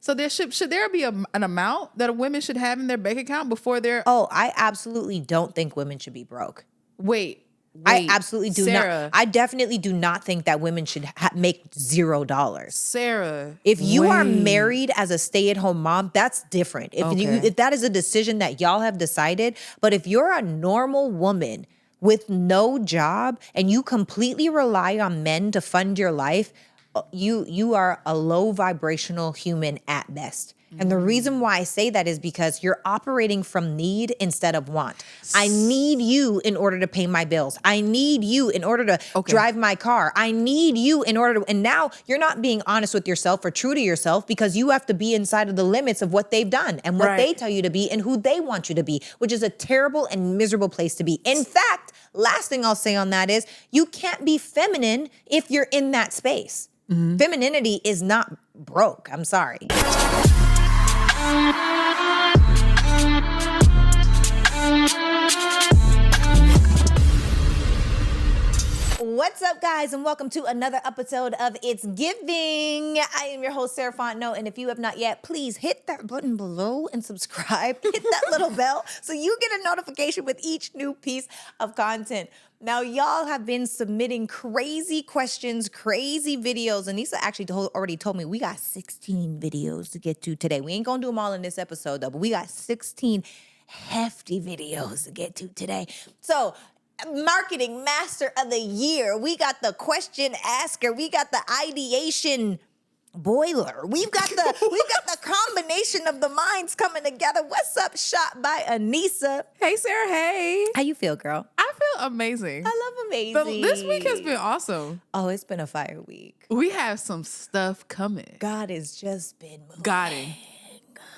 So should there be an amount that a women should have in their bank account before they're... Oh, I absolutely don't think women should be broke. Wait, I absolutely do Sarah. not. I definitely do not think that women should make $0. Sarah. If you are married as a stay-at-home mom, that's different. If that is a decision that y'all have decided, but if you're a normal woman with no job and you completely rely on men to fund your life, you are a low vibrational human at best. And the reason why I say that is because you're operating from need instead of want. I need you in order to pay my bills. I need you in order to drive my car. I need you in order to, and now you're not being honest with yourself or true to yourself because you have to be inside of the limits of what they've done and what they tell you to be and who they want you to be, which is a terrible and miserable place to be. In fact, last thing I'll say on that is you can't be feminine if you're in that space. Femininity is not broke. I'm sorry. What's up, guys, and welcome to another episode of It's Giving. I am your host, Sarah Fontenot, and if you have not yet, please hit that button below and subscribe. Hit that little bell so you get a notification with each new piece of content. Now, y'all have been submitting crazy questions, crazy videos. Anissa actually already told me we got 16 videos to get to today. We ain't gonna do them all in this episode, though, but we got 16 hefty videos to get to today. So, Marketing Master of the Year. We got the question asker. We got the ideation boiler. We've got the combination of the minds coming together. What's up, shot by Anissa? Hey, Sarah. Hey. How you feel, girl? I feel amazing. I love amazing. This week has been awesome. Oh, it's been a fire week. We have some stuff coming. God has just been moving. Godding.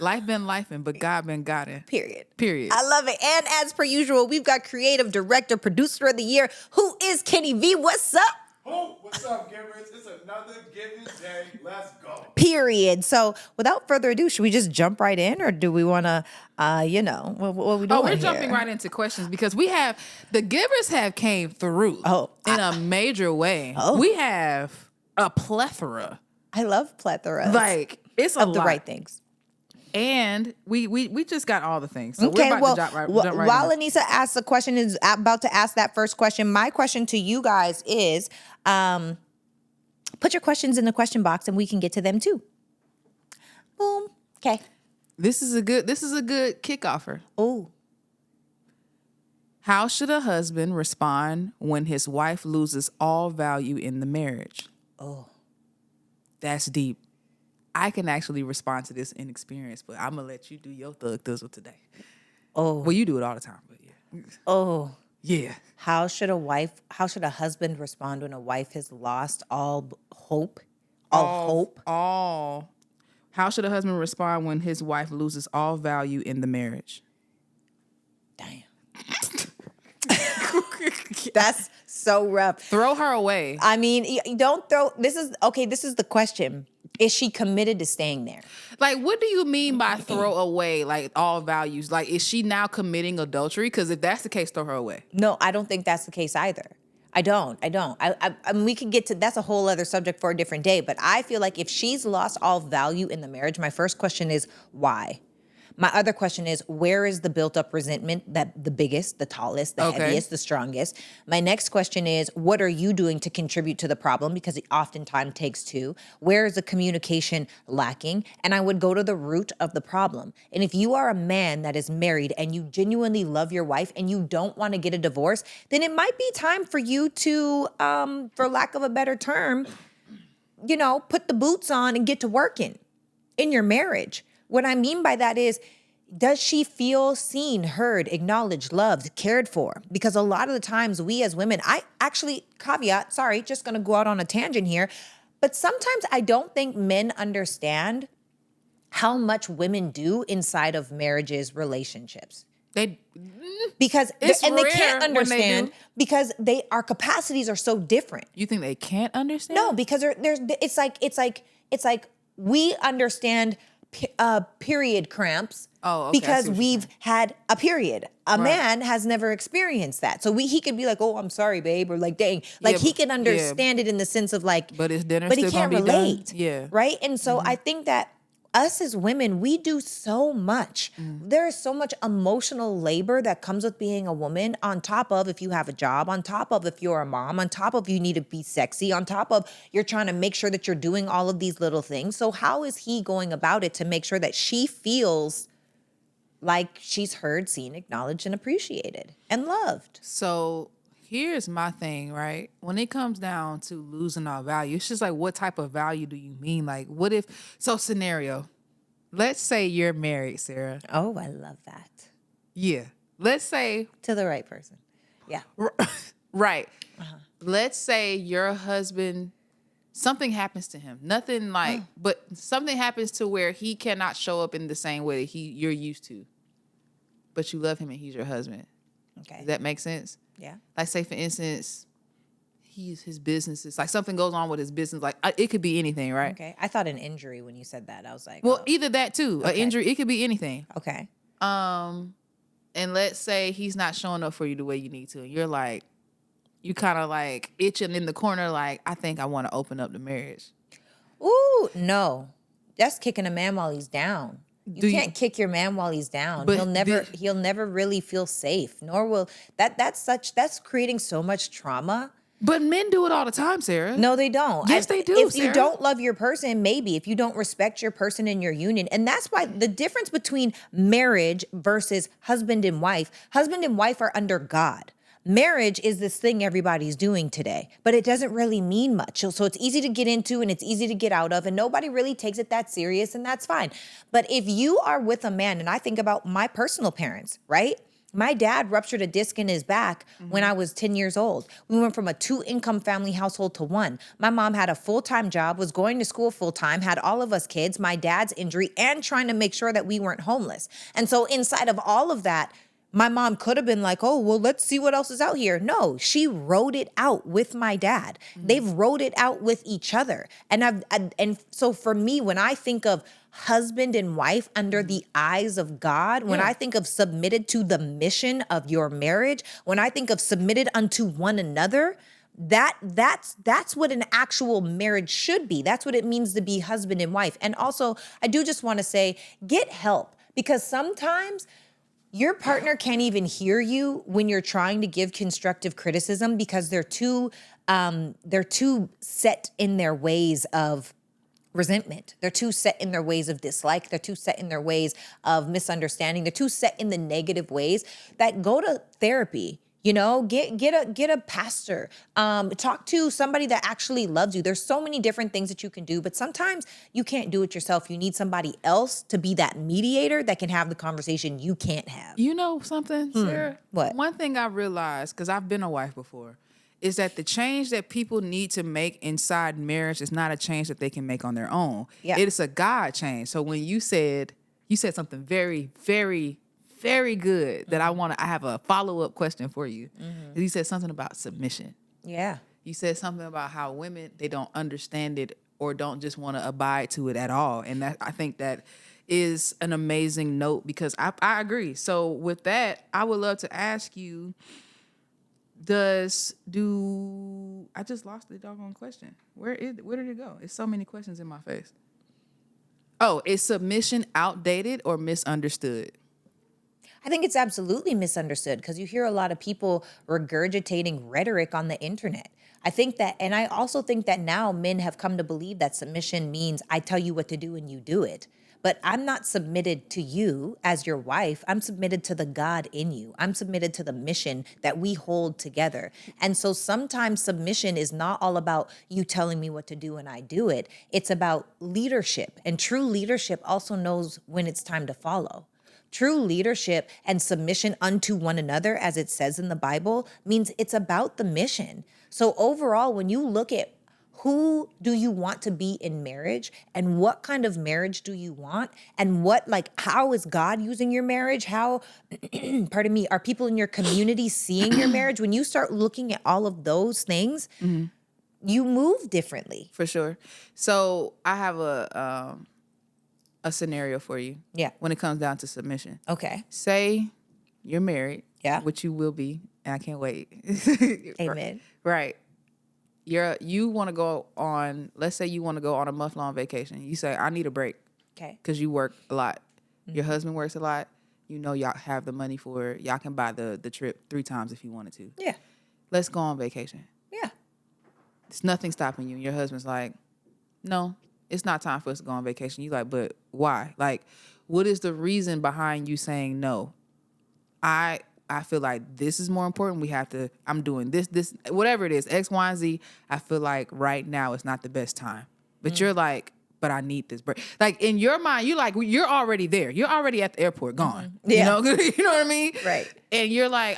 Life been lifing, but God been godding. Period. I love it. And as per usual, we've got creative director, producer of the year, who is Kenny V. What's up? Oh, what's up, givers? It's another giving day. Let's go. Period. So without further ado, should we just jump right in, or do we want to, what we doing we're jumping right into questions because the givers have came through in a major way. We have a plethora. I love plethora. Like, it's a lot. The right things. And we just got all the things. So okay, we're about to jump right while in. Anissa asks the question, is about to ask that first question, my question to you guys is, put your questions in the question box and we can get to them too. Boom. Okay. This is a good kickoffer. Oh. How should a husband respond when his wife loses all value in the marriage? Oh. That's deep. I can actually respond to this in experience, but I'm going to let you do your thug thizzle today. Oh. Well, you do it all the time, but yeah. Oh. Yeah. How should a husband respond when a wife has lost all hope? How should a husband respond when his wife loses all value in the marriage? Damn. That's so rough. Throw her away. I mean, don't throw, this is the question. Is she committed to staying there? Like, what do you mean by throw away, like, all values? Like, is she now committing adultery? Because if that's the case, throw her away. No, I don't think that's the case either. I don't. I mean, we could get to, that's a whole other subject for a different day, but I feel like if she's lost all value in the marriage, my first question is, why? My other question is, where is the built-up resentment, that the biggest, the tallest, the heaviest, the strongest? My next question is, what are you doing to contribute to the problem? Because it oftentimes takes two. Where is the communication lacking? And I would go to the root of the problem. And if you are a man that is married and you genuinely love your wife and you don't want to get a divorce, then it might be time for you to, for lack of a better term, put the boots on and get to working in your marriage. What I mean by that is, does she feel seen, heard, acknowledged, loved, cared for? Because a lot of the times we as women, I actually, caveat, sorry, just going to go out on a tangent here, but sometimes I don't think men understand how much women do inside of marriages, relationships. Because they can't understand because our capacities are so different. You think they can't understand? No, because it's like we understand period cramps because we've had a period. A man has never experienced that. So he could be like, oh, I'm sorry, babe, or like, dang. Like, he can understand it in the sense of like, but it's dinner but still he can't gonna be relate. done. Yeah. Right? And so I think that us as women, we do so much. There is so much emotional labor that comes with being a woman, on top of if you have a job, on top of if you're a mom, on top of you need to be sexy, on top of you're trying to make sure that you're doing all of these little things. So how is he going about it to make sure that she feels like she's heard, seen, acknowledged, and appreciated and loved? So here's my thing, right? When it comes down to losing our value, it's just like, what type of value do you mean? Like, what if, so scenario, let's say you're married, Sarah. Oh, I love that. Yeah. Let's say. To the right person. Yeah. Right. Let's say your husband, something happens to him. Nothing like, but something happens to where he cannot show up in the same way that you're used to. But you love him and he's your husband. Okay. Does that make sense? Yeah. Like, say, for instance, his business is like something goes on with his business. Like, it could be anything, right? Okay. I thought an injury when you said that. I was like, Well, oh. either that too, an injury. It could be anything. Okay. And let's say he's not showing up for you the way you need to. You're like, you kind of like itching in the corner, like, I think I want to open up the marriage. Ooh, no. That's kicking a man while he's down. You can't kick your man while he's down. But He'll never really feel safe, nor will that's creating so much trauma. But men do it all the time, Sarah. No, they don't. Yes, they do, If Sarah. you don't love your person, maybe. If you don't respect your person in your union. And that's why the difference between marriage versus husband and wife are under God. Marriage is this thing everybody's doing today, but it doesn't really mean much. So it's easy to get into and it's easy to get out of, and nobody really takes it that serious, and that's fine. But if you are with a man, and I think about my personal parents, right? My dad ruptured a disc in his back when I was 10 years old. We went from a 2-income family household to 1. My mom had a full-time job, was going to school full-time, had all of us kids, my dad's injury, and trying to make sure that we weren't homeless. And so inside of all of that, my mom could have been like, oh, well, let's see what else is out here. No, she wrote it out with my dad. They've wrote it out with each other. And so for me, when I think of husband and wife under the eyes of God, when I think of submitted to the mission of your marriage, when I think of submitted unto one another, that's what an actual marriage should be. That's what it means to be husband and wife. And also, I do just want to say, get help, because sometimes your partner can't even hear you when you're trying to give constructive criticism, because they're too set in their ways of resentment. They're too set in their ways of dislike. They're too set in their ways of misunderstanding. They're too set in the negative ways. That go to therapy. You know, get a pastor, talk to somebody that actually loves you. There's so many different things that you can do, but sometimes you can't do it yourself. You need somebody else to be that mediator that can have the conversation you can't have. You know something, Sarah? What? One thing I realized, because I've been a wife before, is that the change that people need to make inside marriage is not a change that they can make on their own. Yeah. It is a God change. So when you said something very, very, very good that I have a follow-up question for you. You said something about submission. Yeah. You said something about how women, they don't understand it or don't just want to abide to it at all. And that, I think that is an amazing note, because I agree. So with that, I would love to ask you, I just lost the doggone question. Where did it go? It's so many questions in my face. Oh, is submission outdated or misunderstood? I think it's absolutely misunderstood, because you hear a lot of people regurgitating rhetoric on the internet. I think that, and I also think that now men have come to believe that submission means I tell you what to do and you do it. But I'm not submitted to you as your wife. I'm submitted to the God in you. I'm submitted to the mission that we hold together. And so sometimes submission is not all about you telling me what to do and I do it. It's about leadership. And true leadership also knows when it's time to follow. True leadership and submission unto one another, as it says in the Bible, means it's about the mission. So overall, when you look at who do you want to be in marriage and what kind of marriage do you want and how is God using your marriage? How, pardon me, are people in your community seeing your marriage? When you start looking at all of those things, you move differently. For sure. So I have a scenario for you. Yeah. When it comes down to submission. Okay. Say you're married. Yeah. Which you will be, and I can't wait. Amen. Right. You want to go on, let's say you want to go on a month-long vacation. You say, I need a break. Okay. because you work a lot. Your husband works a lot. You know y'all have the money for it. Y'all can buy the trip 3 times if you wanted to. Yeah. Let's go on vacation. Yeah. It's nothing stopping you. And your husband's like, no, it's not time for us to go on vacation. You like, but why? Like, what is the reason behind you saying no? I feel like this is more important. We have to, I'm doing this, whatever it is, X, Y, and Z. I feel like right now it's not the best time. But you're like, but I need this break. Like in your mind, you're already there. You're already at the airport, gone. Yeah. You know, you know what I mean? Right. And you're like,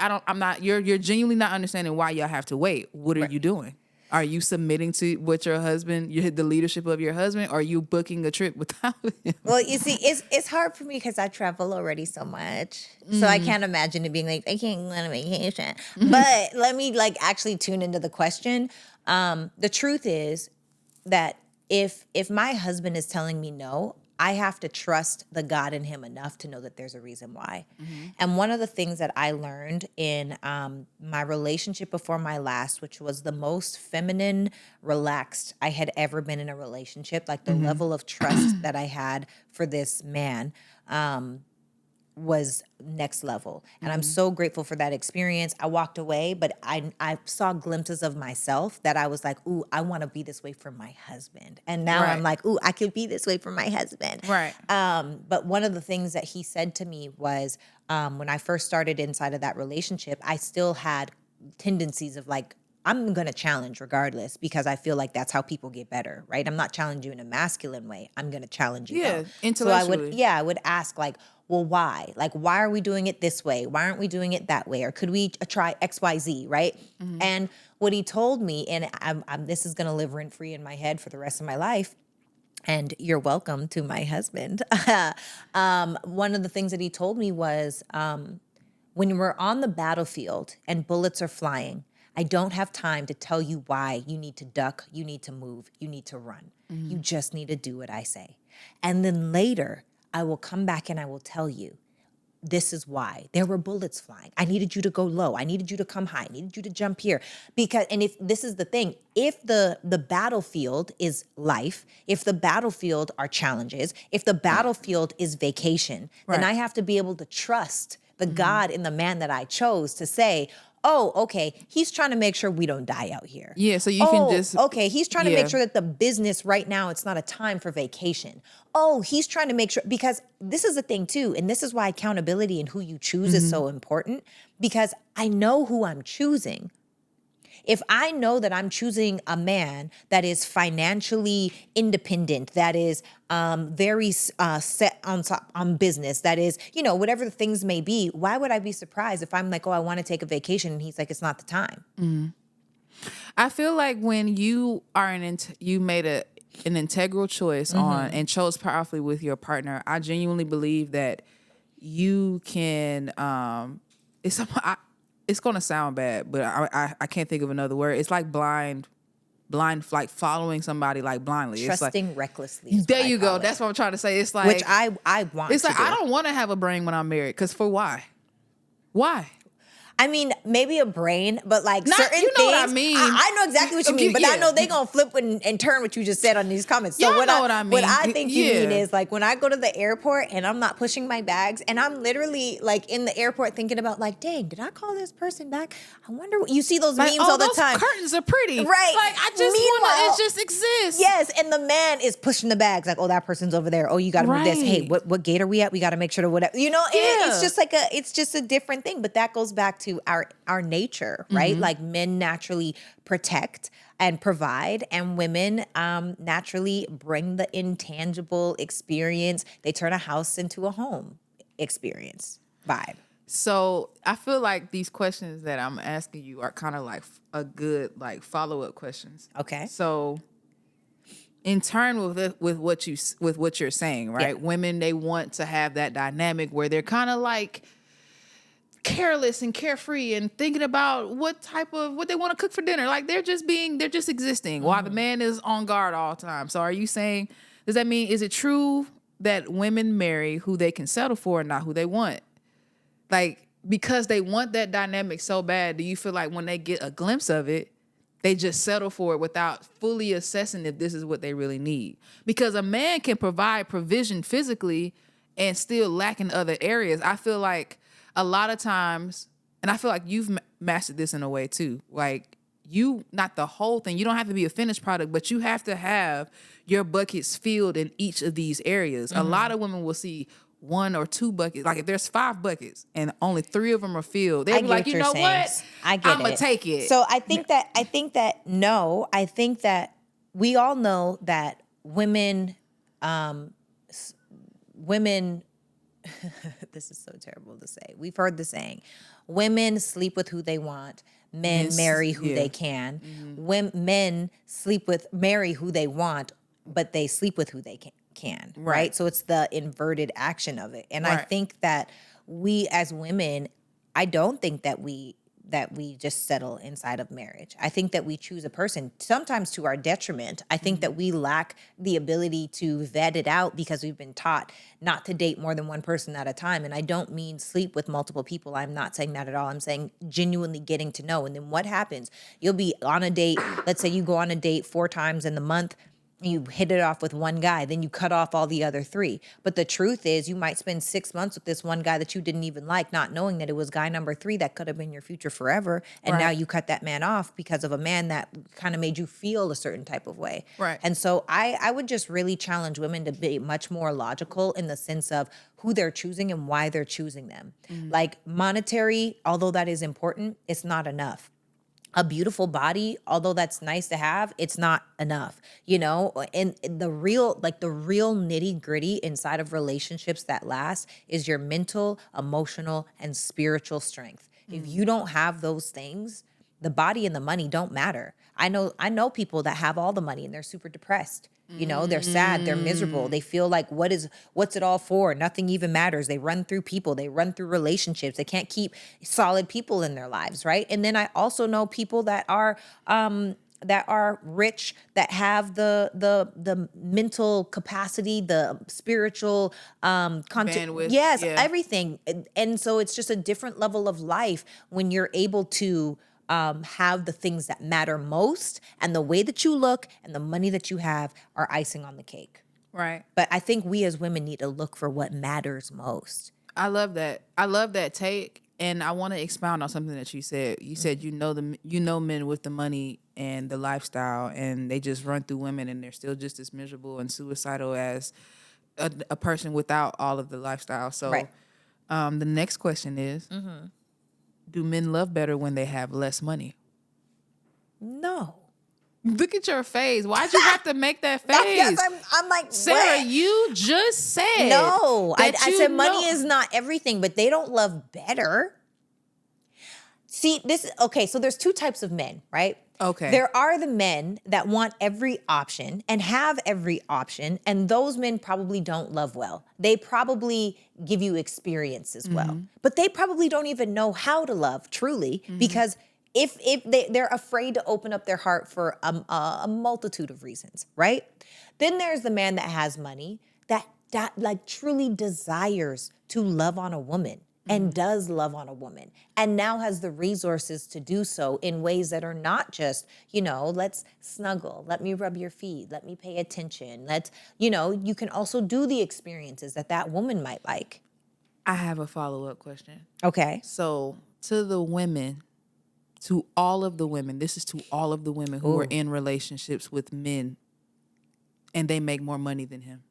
you're genuinely not understanding why y'all have to wait. What are you doing? Are you submitting to what your husband, the leadership of your husband, or are you booking a trip without him? Well, you see, it's hard for me because I travel already so much. So I can't imagine it being like, I can't go on a vacation. But let me like actually tune into the question. The truth is that if my husband is telling me no, I have to trust the God in him enough to know that there's a reason why. And one of the things that I learned in my relationship before my last, which was the most feminine, relaxed I had ever been in a relationship, like the level of trust that I had for this man, was next level. And I'm so grateful for that experience. I walked away, but I saw glimpses of myself that I was like, ooh, I want to be this way for my husband. And now I'm like, ooh, I could be this way for my husband. Right. But one of the things that he said to me was, when I first started inside of that relationship, I still had tendencies of like, I'm going to challenge regardless because I feel like that's how people get better, right? I'm not challenging you in a masculine way. I'm going to challenge you. Yeah, though. intellectually. So I would ask like, well, why? Like, why are we doing it this way? Why aren't we doing it that way? Or could we try X, Y, Z, right? And what he told me, and this is going to live rent free in my head for the rest of my life, and you're welcome to my husband. One of the things that he told me was, when we're on the battlefield and bullets are flying, I don't have time to tell you why you need to duck, you need to move, you need to run. You just need to do what I say. And then later, I will come back and I will tell you, this is why. There were bullets flying. I needed you to go low. I needed you to come high. I needed you to jump here. And if this is the thing, if the battlefield is life, if the battlefield are challenges, if the battlefield is vacation, then I have to be able to trust the God in the man that I chose to say, oh, okay, he's trying to make sure we don't die out here. Yeah, so you can just... Okay, he's trying to make sure that the business right now, it's not a time for vacation. Oh, he's trying to make sure, because this is the thing too, and this is why accountability and who you choose is so important, because I know who I'm choosing. If I know that I'm choosing a man that is financially independent, that is very set on business, that is, whatever the things may be, why would I be surprised if I'm like, oh, I want to take a vacation, and he's like, it's not the time. I feel like when you are you made an integral choice on and chose powerfully with your partner, I genuinely believe that you can. It's gonna sound bad, but I can't think of another word. It's like blind, like following somebody like blindly. Trusting it's like, recklessly. There you go. That's what I'm trying to say. It's like, which I want. It's to like do. I don't want to have a brain when I'm married, because for why? Why? I mean, maybe a brain, but like Not, certain you know things. what I mean. I know exactly what you mean, but I know they gonna flip and turn what you just said on these comments. So Y'all know what I mean. What I think you mean is like when I go to the airport and I'm not pushing my bags and I'm literally like in the airport thinking about like, dang, did I call this person back? I wonder what you see those memes all the time. Those curtains are pretty, right? Like I just want to. It just exists. Yes, and the man is pushing the bags like, oh, that person's over there. Oh, you got to move this. Hey, what gate are we at? We got to make sure to whatever. It's just like it's just a different thing. But that goes back to our nature, right? Like men naturally protect and provide, and women naturally bring the intangible experience. They turn a house into a home experience vibe. So I feel like these questions that I'm asking you are kind of like a good like follow-up questions. Okay. So in turn with what you're saying, right? Yeah. Women, they want to have that dynamic where they're kind of like careless and carefree and thinking about what they want to cook for dinner. Like they're just existing while the man is on guard all the time. So are you saying, does that mean, is it true that women marry who they can settle for and not who they want? Like, because they want that dynamic so bad, do you feel like when they get a glimpse of it, They just settle for it without fully assessing if this is what they really need. Because a man can provide provision physically and still lack in other areas. I feel like a lot of times, and I feel like you've mastered this in a way too. Like not the whole thing. You don't have to be a finished product, but you have to have your buckets filled in each of these areas. A lot of women will see 1 or 2 buckets. Like if there's 5 buckets and only 3 of them are filled, they'll be like, you know what? I get I'm gonna take it. So I think that we all know that women, this is so terrible to say. We've heard the saying, women sleep with who they want. Men marry who they can. Men marry who they want, but they sleep with who they can. Right? So it's the inverted action of it. And I think that we as women, I don't think that we just settle inside of marriage. I think that we choose a person, sometimes to our detriment. I think that we lack the ability to vet it out because we've been taught not to date more than one person at a time. And I don't mean sleep with multiple people. I'm not saying that at all. I'm saying genuinely getting to know. And then what happens? You'll be on a date. Let's say you go on a date 4 times in the month. You hit it off with one guy, then you cut off all the other 3. But the truth is you might spend 6 months with this one guy that you didn't even like, not knowing that it was guy number 3 that could have been your future forever. And now you cut that man off because of a man that kind of made you feel a certain type of way. Right. And so I would just really challenge women to be much more logical in the sense of who they're choosing and why they're choosing them. Like monetary, although that is important, it's not enough. A beautiful body, although that's nice to have, it's not enough, you know? And the real nitty gritty inside of relationships that last is your mental, emotional, and spiritual strength. If you don't have those things, the body and the money don't matter. I know people that have all the money and they're super depressed. You know, they're sad, they're miserable. They feel like what's it all for? Nothing even matters. They run through people, they run through relationships. They can't keep solid people in their lives, right? And then I also know people that are rich, that have the mental capacity, the spiritual bandwidth. Yes, everything. And so it's just a different level of life when you're able to have the things that matter most, and the way that you look and the money that you have are icing on the cake. Right. But I think we as women need to look for what matters most. I love that. I love that take, and I want to expound on something that you said. You said you know men with the money and the lifestyle, and they just run through women, and they're still just as miserable and suicidal as a person without all of the lifestyle. So, the next question is. Do men love better when they have less money? No. Look at your face. Why'd you have to make that face? Because I'm like, Sarah, what? You just said. No. I said money is not everything, but they don't love better. See, so there's 2 types of men, right? Okay. There are the men that want every option and have every option, and those men probably don't love well. They probably give you experience as well, but they probably don't even know how to love truly because if they're afraid to open up their heart for a multitude of reasons, right? Then there's the man that has money that like truly desires to love on a woman. And does love on a woman, and now has the resources to do so in ways that are not just, let's snuggle, let me rub your feet, let me pay attention, you can also do the experiences that woman might like. I have a follow-up question. Okay. So to the women, to all of the women, this is to all of the women who are in relationships with men and they make more money than him.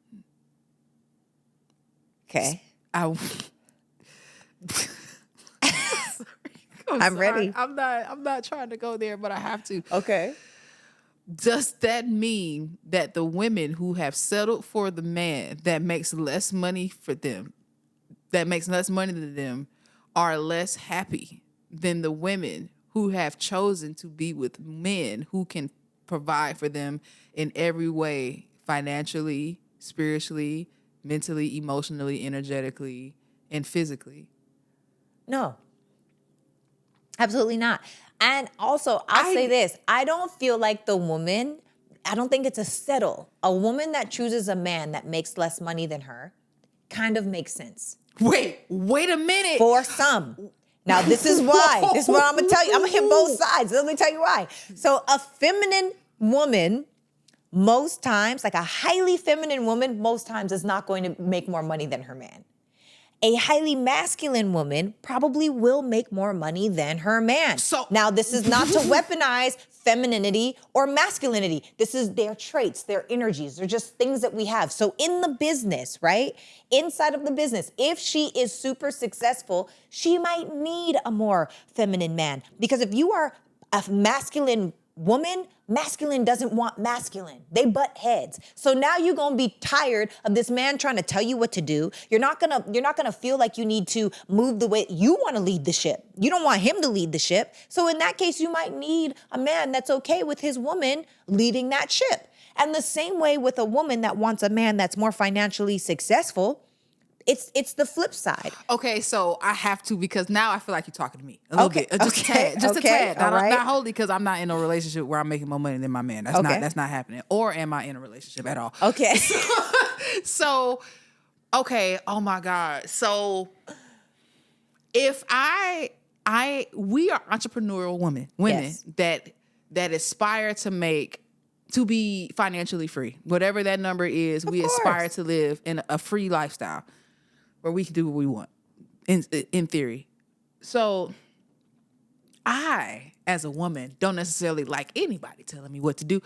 Okay. I'm ready. I'm not trying to go there, but I have to. Okay. Does that mean that the women who have settled for the man that makes less money for them, that makes less money than them, are less happy than the women who have chosen to be with men who can provide for them in every way, financially, spiritually, mentally, emotionally, energetically, and physically? No, absolutely not. And also, I'll say this. I don't feel like I don't think it's a settle. A woman that chooses a man that makes less money than her kind of makes sense. Wait a minute. For some. Now, this is why. This is what I'm going to tell you. I'm going to hit both sides. Let me tell you why. So a feminine woman, most times, like a highly feminine woman, most times is not going to make more money than her man. A highly masculine woman probably will make more money than her man. So now, this is not to weaponize femininity or masculinity. This is their traits, their energies. They're just things that we have. So in the business, right? Inside of the business, if she is super successful, she might need a more feminine man. Because if you are a masculine woman, masculine doesn't want masculine. They butt heads. So now you're gonna be tired of this man trying to tell you what to do. You're not gonna feel like you need to move the way you want to lead the ship. You don't want him to lead the ship. So in that case, you might need a man that's okay with his woman leading that ship. And the same way with a woman that wants a man that's more financially successful. It's the flip side. Okay, so I have to, because now I feel like you're talking to me a little bit, just a tad, Okay, a tad. all right. Not wholly, because I'm not in a relationship where I'm making more money than my man. That's not happening. Or am I in a relationship at all? Okay. So, okay, oh my God. So, if we are entrepreneurial women Yes. that aspire to be financially free, whatever that number is, we aspire to live in a free lifestyle where we can do what we want, in theory. So I, as a woman, don't necessarily like anybody telling me what to do.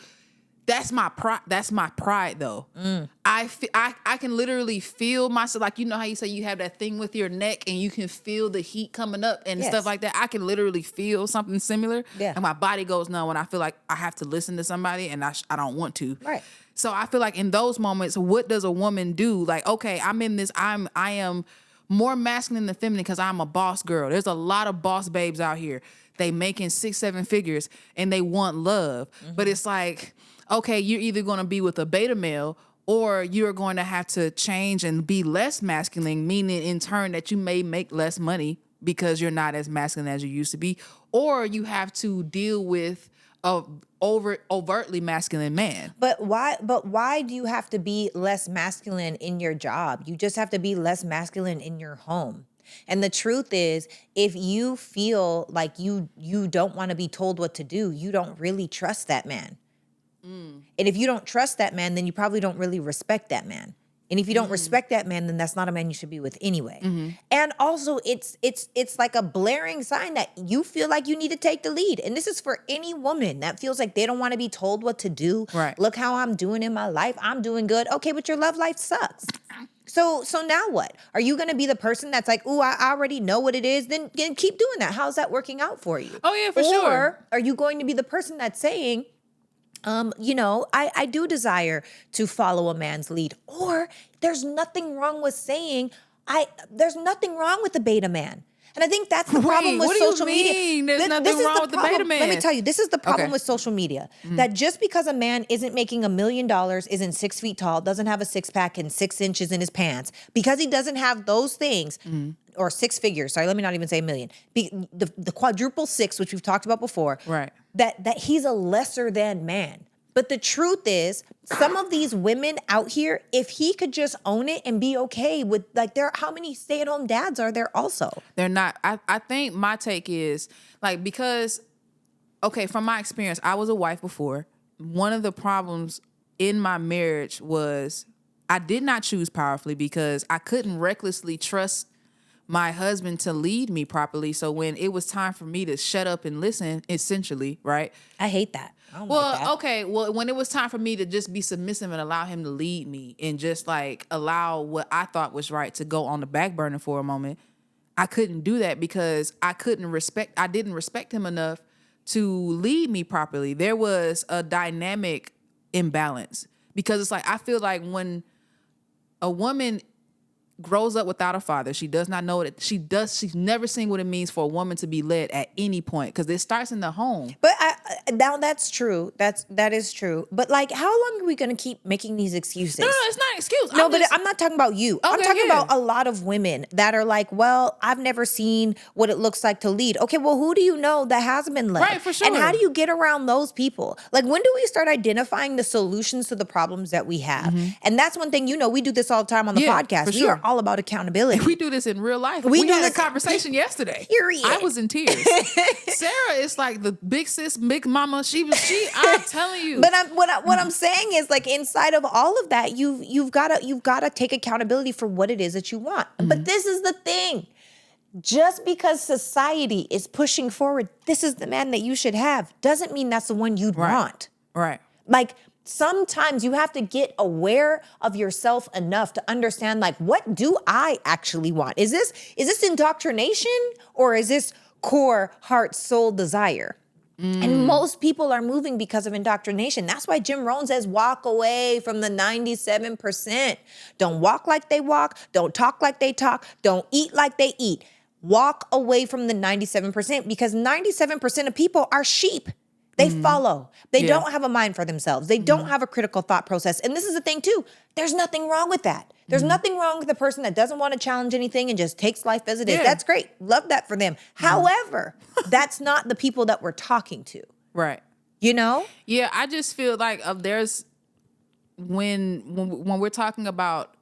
That's my pride. That's my pride, though. I can literally feel myself. Like, you know how you say you have that thing with your neck and you can feel the heat coming up and Yes. stuff like that. I can literally feel something similar. Yeah. And my body goes numb when I feel like I have to listen to somebody and I don't want to. Right. So I feel like in those moments, what does a woman do? Like, okay, I am more masculine than feminine because I'm a boss girl. There's a lot of boss babes out here. They making 6-7 figures and they want love. But it's like, okay, you're either going to be with a beta male or you're going to have to change and be less masculine, meaning in turn that you may make less money because you're not as masculine as you used to be, or you have to deal with a overtly masculine man. But why do you have to be less masculine in your job? You just have to be less masculine in your home. And the truth is, if you feel like you don't want to be told what to do, you don't really trust that man. And if you don't trust that man, then you probably don't really respect that man. And if you don't respect that man, then that's not a man you should be with anyway. And also, it's like a blaring sign that you feel like you need to take the lead. And this is for any woman that feels like they don't want to be told what to do. Right. Doing how I'm doing in my life. I'm doing good. Okay, but your love life sucks. So now what? Are you going to be the person that's like, ooh, I already know what it is? Then keep doing that. How's that working out for you? Oh, yeah, for sure. Or are you going to be the person that's saying, I do desire to follow a man's lead. Or there's nothing wrong with saying, there's nothing wrong with the beta man. And I think that's the problem with what do you social mean? media. There's nothing wrong with the beta man. Let me tell you, this is the problem Okay. with social media. That just because a man isn't making $1 million, isn't 6 feet tall, doesn't have a six pack and 6 inches in his pants, because he doesn't have those things, or 6 figures. Sorry, let me not even say a million. The quadruple 6, which we've talked about before. Right. That he's a lesser than man. But the truth is, some of these women out here, if he could just own it and be okay with, like, how many stay-at-home dads are there also? They're not. I think my take is, like, because, okay, from my experience, I was a wife before. One of the problems in my marriage was I did not choose powerfully because I couldn't recklessly trust my husband to lead me properly. So when it was time for me to shut up and listen, essentially, right? I hate that. I don't like that. Okay. Well, when it was time for me to just be submissive and allow him to lead me and just like allow what I thought was right to go on the back burner for a moment, I couldn't do that because I didn't respect him enough to lead me properly. There was a dynamic imbalance because it's like, I feel like when a woman grows up without a father, she does not know that she's never seen what it means for a woman to be led at any point because it starts in the home. But Now that's true. That is true. But like, how long are we going to keep making these excuses? No, it's not an excuse. No, but I'm not talking about you. I'm Okay, talking yeah. about a lot of women that are like, well, I've never seen what it looks like to lead. Okay, well, who do you know that has been led? Right, for sure. And how do you get around those people? Like, when do we start identifying the solutions to the problems that we have? And that's one thing, we do this all the time on the Yeah, podcast. for We sure. are all about accountability. We do this in real life. We We do had a this- conversation yesterday. Period. I was in tears. Sarah is like the big sis, big mama. I'm telling you. But what I'm saying is, like, inside of all of that, you've got to take accountability for what it is that you want. But this is the thing. Just because society is pushing forward, this is the man that you should have, doesn't mean that's the one you'd want. Right. Like, sometimes you have to get aware of yourself enough to understand, like, what do I actually want? Is this indoctrination, or is this core heart soul desire? And most people are moving because of indoctrination. That's why Jim Rohn says, walk away from the 97%. Don't walk like they walk. Don't talk like they talk. Don't eat like they eat. Walk away from the 97%, because 97% of people are sheep. They follow. They don't have a mind for themselves. They don't have a critical thought process. And this is the thing too. There's nothing wrong with that. There's nothing wrong with the person that doesn't want to challenge anything and just takes life as it is. Yeah. That's great. Love that for them. However, that's not the people that we're talking to. Right. You know? Yeah, I just feel like there's when we're talking about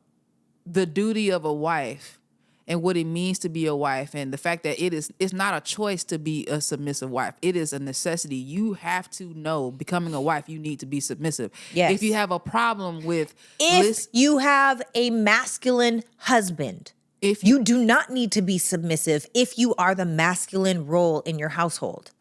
the duty of a wife and what it means to be a wife, and the fact that it's not a choice to be a submissive wife. It is a necessity. You have to know, becoming a wife, you need to be submissive. Yes. If you have a problem with If you have a masculine husband, if you do not need to be submissive if you are the masculine role in your household.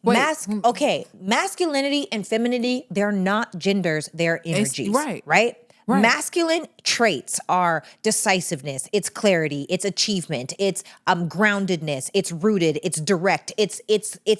Wait, Okay, masculinity and femininity, they're not genders, they're energies. right. Right? Right. Masculine traits are decisiveness, it's clarity, it's achievement, it's groundedness, it's rooted, it's direct, it's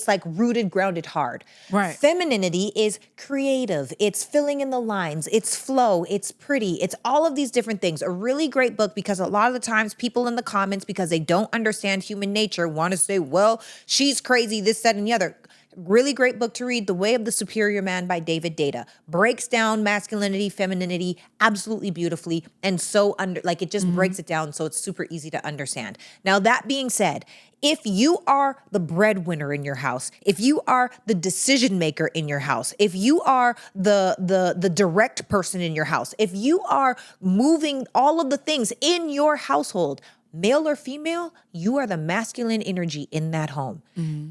like rooted, grounded, hard. Right. Femininity is creative, it's filling in the lines, it's flow, it's pretty, it's all of these different things. A really great book, because a lot of the times people in the comments, because they don't understand human nature, want to say, well, she's crazy, this, that, and the other. Really great book to read, The Way of the Superior Man by David Data. Breaks down masculinity, femininity absolutely beautifully, and it just breaks it down so it's super easy to understand. Now, that being said, if you are the breadwinner in your house, if you are the decision maker in your house, if you are the direct person in your house, if you are moving all of the things in your household, male or female, you are the masculine energy in that home.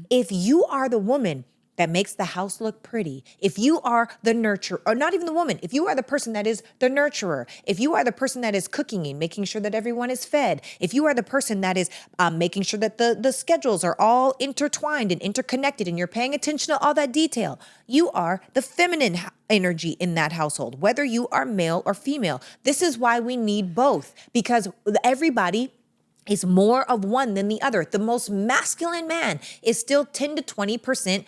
If you are the woman that makes the house look pretty, if you are the nurturer, or not even the woman, if you are the person that is the nurturer, if you are the person that is cooking and making sure that everyone is fed, if you are the person that is making sure that the schedules are all intertwined and interconnected and you're paying attention to all that detail, you are the feminine energy in that household, whether you are male or female. This is why we need both, because everybody is more of one than the other. The most masculine man is still 10 to 20%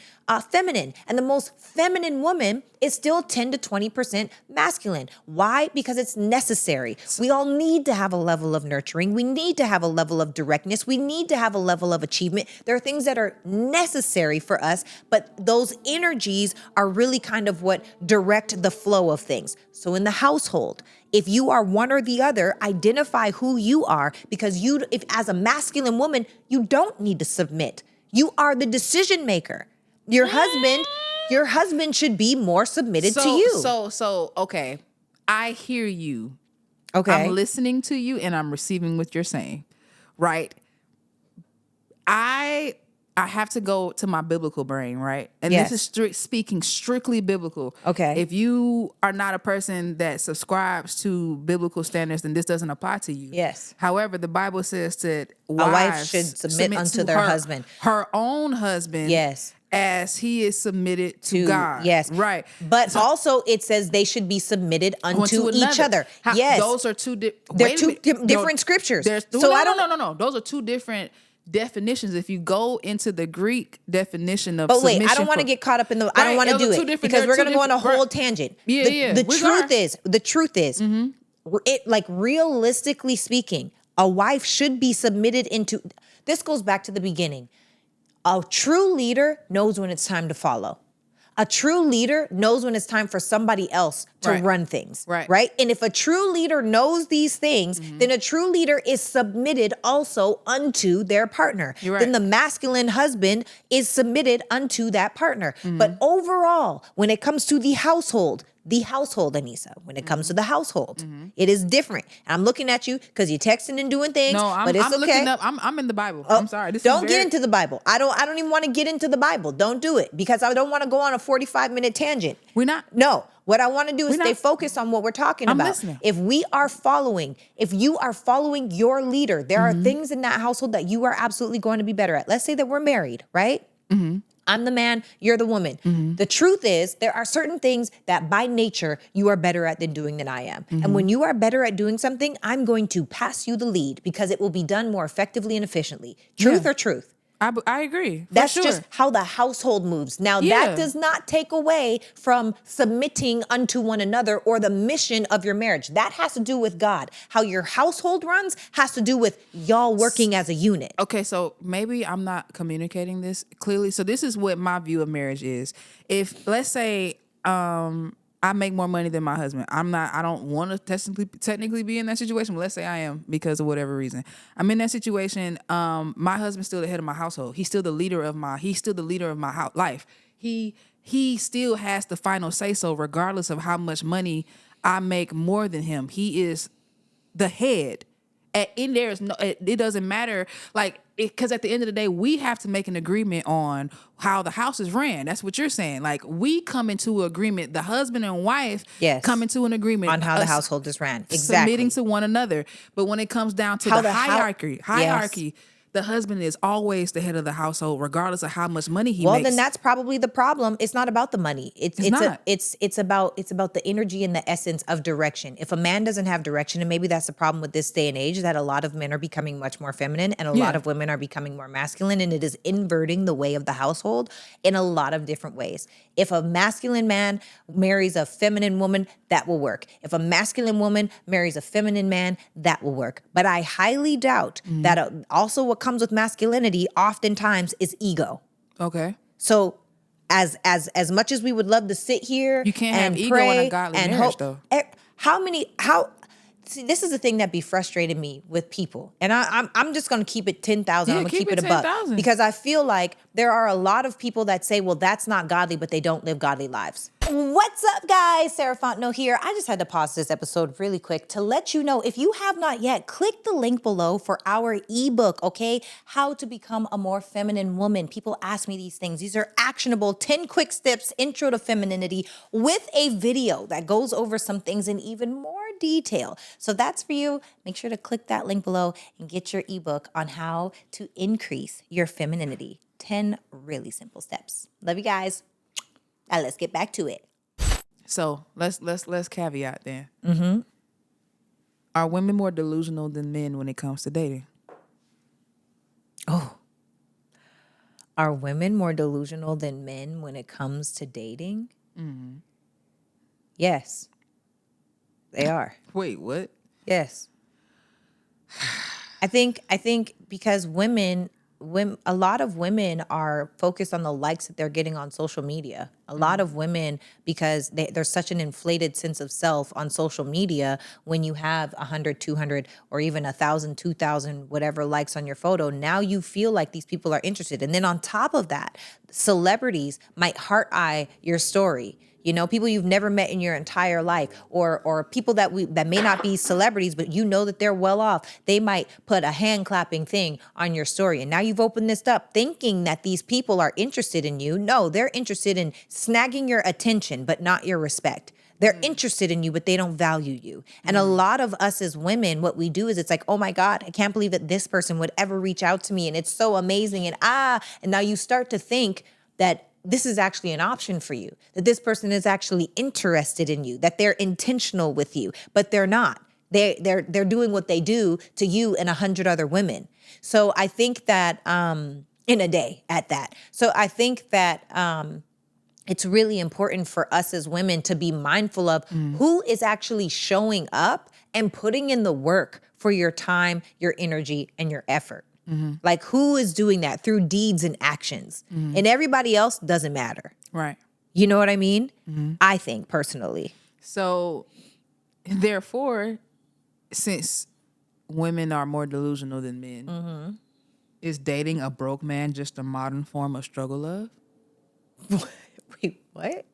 feminine, and the most feminine woman is still 10 to 20% masculine. Why? Because it's necessary. We all need to have a level of nurturing. We need to have a level of directness. We need to have a level of achievement. There are things that are necessary for us, but those energies are really kind of what direct the flow of things. So in the household, if you are one or the other, identify who you are, because if as a masculine woman, you don't need to submit. You are the decision maker. Your husband should be more submitted to you. So okay. I hear you. Okay. I'm listening to you and I'm receiving what you're saying. Right? I have to go to my biblical brain, right? And Yes. this is speaking strictly biblical. Okay. If you are not a person that subscribes to biblical standards, then this doesn't apply to you. Yes. However, the Bible says that wife should submit unto to their husband. her own husband. Yes. As he is submitted to God. Yes. Right. But also it says they should be submitted unto each other. Yes. Yes. Those are two They're two different scriptures. No. Those are two different definitions. If you go into the Greek definition of But wait, submission I don't want to get caught up in the. I don't want to do it because we're going to go on a whole tangent. The truth is, it, like, realistically speaking, a wife should be submitted into. This goes back to the beginning. A true leader knows when it's time to follow. A true leader knows when it's time for somebody else to Right. run things. Right. And if a true leader knows these things, then a true leader is submitted also unto their partner. You're right. Then the masculine husband is submitted unto that partner. But overall, when it comes to the household, Anissa, when it comes to the household, it is different. And I'm looking at you because you're texting and doing things, No, I'm but it's okay. looking up. I'm in the Bible. I'm sorry. Don't get into the Bible. I don't even want to get into the Bible. Don't do it because I don't want to go on a 45-minute tangent. We're not. No. What I want to do is We're stay not. focused on what we're talking I'm about. listening. If you are following your leader, there are things in that household that you are absolutely going to be better at. Let's say that we're married, right? I'm the man, you're the woman. The truth is, there are certain things that by nature you are better at than I am. And when you are better at doing something, I'm going to pass you the lead because it will be done more effectively and efficiently. Truth or truth? I agree. For That's sure. just how the household moves. Now, Yeah. that does not take away from submitting unto one another or the mission of your marriage. That has to do with God. How your household runs has to do with y'all working as a unit. Okay, so maybe I'm not communicating this clearly. So this is what my view of marriage is. If let's say I make more money than my husband, I don't want to technically be in that situation, but let's say I am because of whatever reason. I'm in that situation. My husband's still the head of my household. He's still the leader of my life. He still has the final say so regardless of how much money I make more than him. He is the head. It doesn't matter, because at the end of the day, we have to make an agreement on how the house is ran. That's what you're saying. Like, we come into agreement, the husband and wife come into an agreement On how the household is ran. Exactly. submitting to one another. But when it comes down to the hierarchy, the husband is always the head of the household, regardless of how much money he makes. Well, then that's probably the problem. It's not about the money. It's about the energy and the essence of direction. If a man doesn't have direction, and maybe that's the problem with this day and age, that a lot of men are becoming much more feminine and a lot of women are becoming more masculine, and it is inverting the way of the household in a lot of different ways. If a masculine man marries a feminine woman, that will work. If a masculine woman marries a feminine man, that will work. But I highly doubt that also what comes with masculinity oftentimes is ego. Okay. So as much as we would love to sit here You can't and have ego pray in a godly and marriage, hope, though. see, this is the thing that be frustrated me with people. And I'm just going to keep it 10,000. Yeah, I'm going to keep it a 10,000. buck. Because I feel like there are a lot of people that say, well, that's not godly, but they don't live godly lives. What's up, guys? Sarah Fontenot here. I just had to pause this episode really quick to let you know, if you have not yet, click the link below for our ebook, okay? How to become a more feminine woman. People ask me these things. These are actionable 10 quick steps, intro to femininity, with a video that goes over some things in even more detail. So that's for you. Make sure to click that link below and get your ebook on how to increase your femininity. 10 really simple steps. Love you guys. Now let's get back to it. So let's caveat then. Are women more delusional than men when it comes to dating? Oh. Are women more delusional than men when it comes to dating? Yes. They are. Wait, what? Yes. I think because a lot of women are focused on the likes that they're getting on social media. A lot of women, because there's such an inflated sense of self on social media, when you have 100, 200, or even 1,000, 2,000, whatever likes on your photo, now you feel like these people are interested. And then on top of that, celebrities might heart eye your story. You know, people you've never met in your entire life, or people that may not be celebrities, but you know that they're well off. They might put a hand clapping thing on your story. And now you've opened this up thinking that these people are interested in you. No, they're interested in snagging your attention, but not your respect. They're interested in you, but they don't value you. And a lot of us as women, what we do is it's like, oh my God, I can't believe that this person would ever reach out to me. And it's so amazing. And now you start to think that this is actually an option for you, that this person is actually interested in you, that they're intentional with you, but they're not. They're doing what they do to you and 100 other women. So I think that in a day at that. So I think that it's really important for us as women to be mindful of who is actually showing up and putting in the work for your time, your energy, and your effort. Like, who is doing that through deeds and actions? And everybody else doesn't matter. Right. You know what I mean? I think, personally. So, therefore, since women are more delusional than men, is dating a broke man just a modern form of struggle love? Wait, what?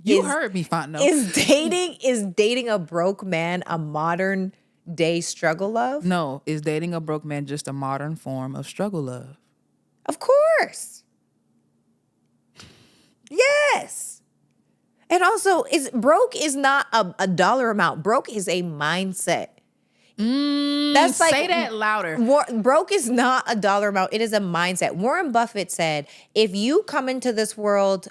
You heard me, Fontenot. Is dating a broke man a modern day struggle love? No, is dating a broke man just a modern form of struggle love? Of course. Yes. And also, broke is not a dollar amount. Broke is a mindset. That's like, say that louder. Broke is not a dollar amount. It is a mindset. Warren Buffett said, if you come into this world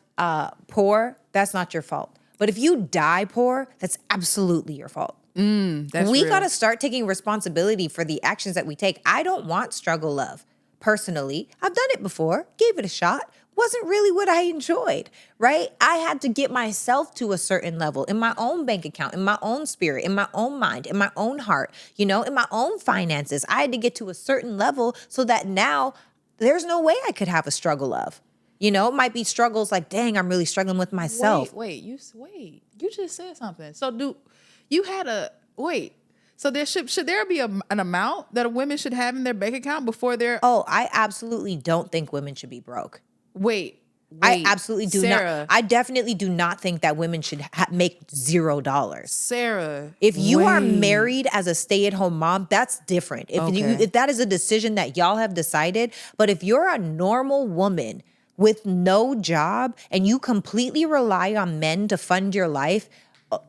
poor, that's not your fault. But if you die poor, that's absolutely your fault. We got to start taking responsibility for the actions that we take. I don't want struggle love. Personally, I've done it before, gave it a shot. Wasn't really what I enjoyed, right? I had to get myself to a certain level in my own bank account, in my own spirit, in my own mind, in my own heart, in my own finances. I had to get to a certain level so that now there's no way I could have a struggle of. It might be struggles like, dang, I'm really struggling with myself. Wait. You just said something. So so there should there be an amount that a women should have in their bank account before they're... Oh, I absolutely don't think women should be broke. Wait, I absolutely do Sarah. not. I definitely do not think that women should make $0. Sarah, If you are married as a stay-at-home mom, that's different. If that is a decision that y'all have decided, but if you're a normal woman with no job and you completely rely on men to fund your life,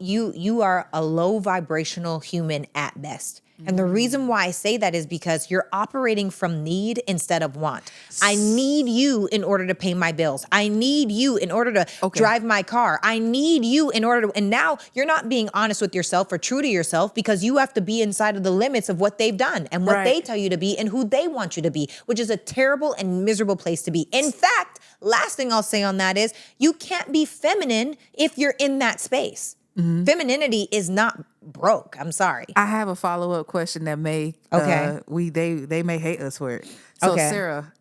you are a low vibrational human at best. And the reason why I say that is because you're operating from need instead of want. I need you in order to pay my bills. I need you in order to drive my car. I need you in order to, and now you're not being honest with yourself or true to yourself because you have to be inside of the limits of what they've done and what they tell you to be and who they want you to be, which is a terrible and miserable place to be. In fact, last thing I'll say on that is you can't be feminine if you're in that space. Femininity is not broke. I'm sorry. I have a follow-up question that may they may hate us for it. So Sarah,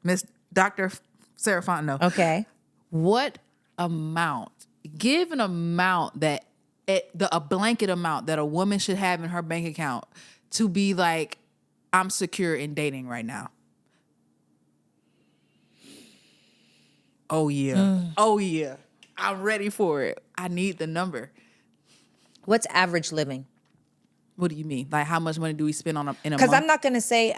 Dr. Sarah Fontenot. Okay. What amount? Give an amount that a blanket amount that a woman should have in her bank account to be like, I'm secure in dating right now. Oh yeah. Oh yeah. I'm ready for it. I need the number. What's average living? What do you mean? Like, how much money do we spend in a month? Because I'm not gonna say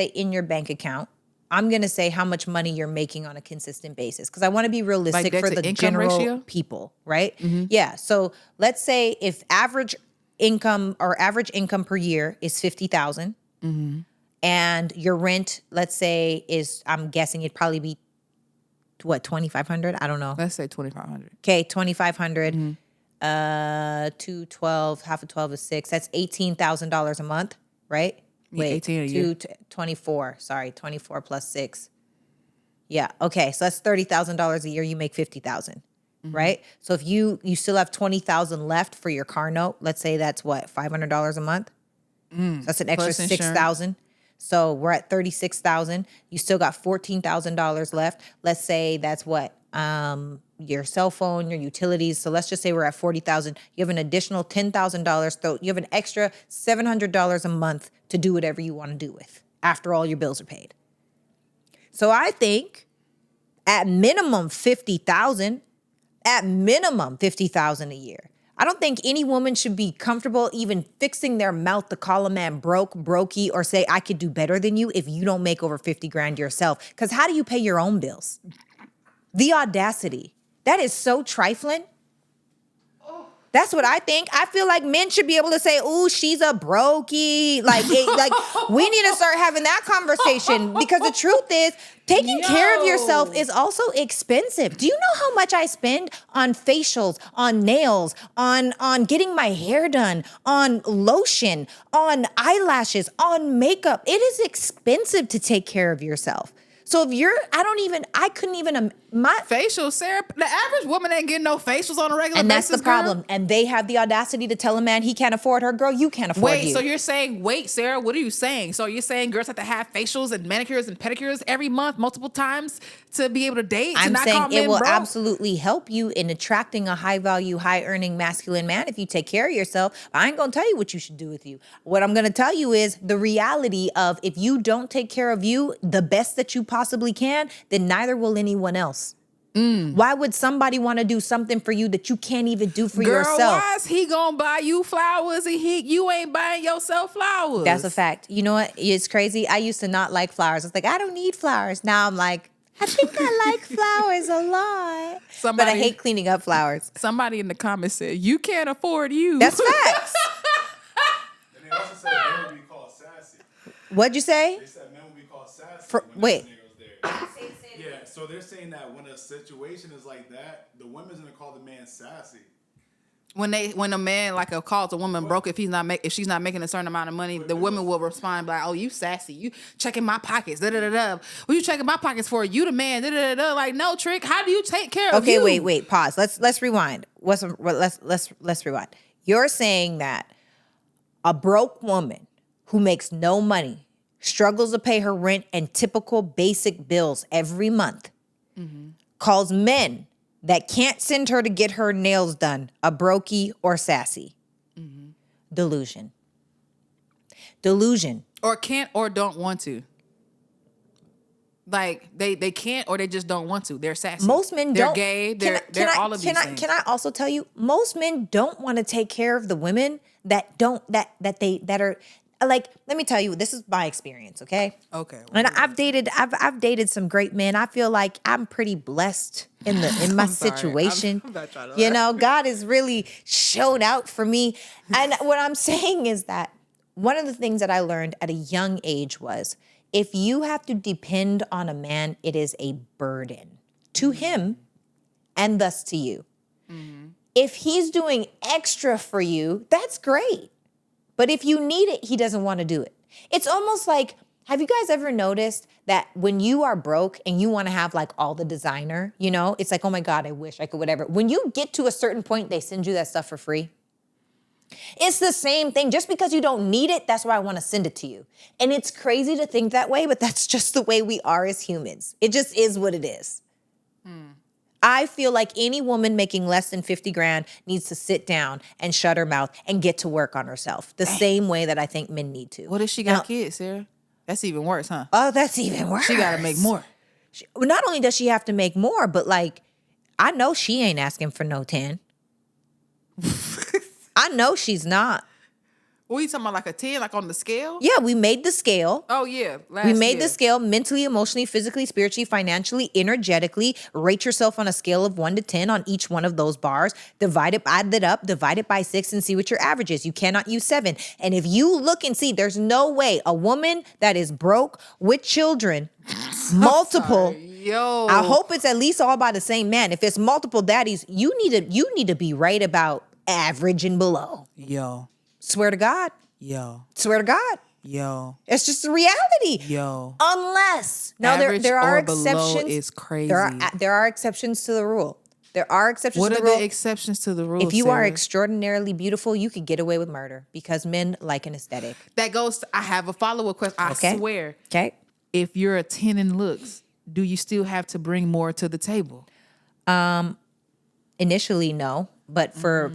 in your bank account. I'm gonna say how much money you're making on a consistent basis. Because I want to be realistic Like for the general ratio? people, right? Yeah. So let's say if average income per year is $50,000, and your rent, let's say, is, I'm guessing it'd probably be what, $2,500? I don't know. Let's say $2,500. Okay, $2,500. 212, half of 12 is 6. That's $18,000 a month, right? Wait, 18 a year. 24. Sorry, 24 plus 6. Yeah. Okay, so that's $30,000 a year. You make $50,000, right? So if you still have $20,000 left for your car note, let's say that's what, $500 a month. So that's an extra $6,000. So we're at $36,000. You still got $14,000 left. Let's say that's what, your cell phone, your utilities. So let's just say we're at $40,000. You have an additional $10,000. So you have an extra $700 a month to do whatever you want to do with after all your bills are paid. So I think at minimum $50,000 a year. I don't think any woman should be comfortable even fixing their mouth to call a man broke, brokey, or say, I could do better than you if you don't make over 50 grand yourself. Because how do you pay your own bills? The audacity. That is so trifling. That's what I think. I feel like men should be able to say, ooh, she's a brokey. Like we need to start having that conversation because the truth is taking care of yourself is also expensive. Do you know how much I spend on facials, on nails, on getting my hair done, on lotion, on eyelashes, on makeup? It is expensive to take care of yourself. So if I couldn't even, Facials, Sarah. The average woman ain't getting no facials on a regular and that's basis. the problem. And they have the audacity to tell a man he can't afford her. Girl, you can't afford Wait, you. so you're saying, Sarah, what are you saying? So you're saying girls have to have facials and manicures and pedicures every month, multiple times to be able to date? I'm not saying call it men will broke? absolutely help you in attracting a high value, high earning masculine man if you take care of yourself. I ain't gonna tell you what you should do with you. What I'm gonna tell you is the reality of if you don't take care of you the best that you possibly can, then neither will anyone else. Why would somebody want to do something for you that you can't even do for Girl, yourself? why is he gonna buy you flowers and you ain't buying yourself flowers? That's a fact. You know what? It's crazy. I used to not like flowers. I was like, I don't need flowers. Now I'm like, I think I like flowers a lot. But I hate cleaning up flowers. Somebody in the comments said, you can't afford you. That's facts. And they also said men would be called sassy. What'd you say? They said men would be called sassy. Wait. Yeah, so they're saying that when a situation is like that, the women's gonna call the man sassy. When a man calls a woman broke if she's not making a certain amount of money, the women will respond like, "Oh, you sassy, you checking my pockets, da da da da. What you checking my pockets for? You the man, da da da da." Like, no, Trick. How do you take care of you? Okay, wait, pause. Let's rewind. Let's rewind. You're saying that a broke woman who makes no money, struggles to pay her rent and typical basic bills every month, calls men that can't send her to get her nails done a brokey or sassy. Delusion. Or can't or don't want to. Like they can't or they just don't want to. They're sassy. Most men they're don't. Gay. They're all of these things. Can I also tell you, most men don't want to take care of the women that are like. Let me tell you, this is my experience. Okay. Okay. And I've dated some great men. I feel like I'm pretty blessed in my situation. I'm not trying to You laugh. know, God has really showed out for me. And what I'm saying is that one of the things that I learned at a young age was if you have to depend on a man, it is a burden to him and thus to you. If he's doing extra for you, that's great. But if you need it, he doesn't want to do it. It's almost like, have you guys ever noticed that when you are broke and you want to have like all the designer, you know, it's like, oh my God, I wish I could whatever. When you get to a certain point, they send you that stuff for free. It's the same thing. Just because you don't need it, that's why I want to send it to you. And it's crazy to think that way, but that's just the way we are as humans. It just is what it is. I feel like any woman making less than 50 grand needs to sit down and shut her mouth and get to work on herself the same way that I think men need to. What if she got kids, Sarah? That's even worse, huh? Oh, that's even worse. She got to make more. Not only does she have to make more, but like, I know she ain't asking for no 10. I know she's not. What are you talking about, like a 10, like on the scale? Yeah, we made the scale. Oh, yeah. We made the scale mentally, emotionally, physically, spiritually, financially, energetically. Rate yourself on a scale of 1 to 10 on each one of those bars. Add it up, divide it by 6 and see what your average is. You cannot use 7. And if you look and see, there's no way a woman that is broke with children, multiple. Yo. I hope it's at least all by the same man. If it's multiple daddies, you need to be right about average and below. Yo. Swear to God. Yo. Swear to God. Yo. It's just the reality. Yo. Unless now Average there are or below exceptions. is crazy. There are exceptions to the rule. There are exceptions What to are the rule. the exceptions to the rule? If you are Sarah? extraordinarily beautiful, you could get away with murder because men like an aesthetic. That goes to, I have a follow-up question. I Okay. swear. Okay. If you're a 10 in looks, do you still have to bring more to the table? Initially, no, but for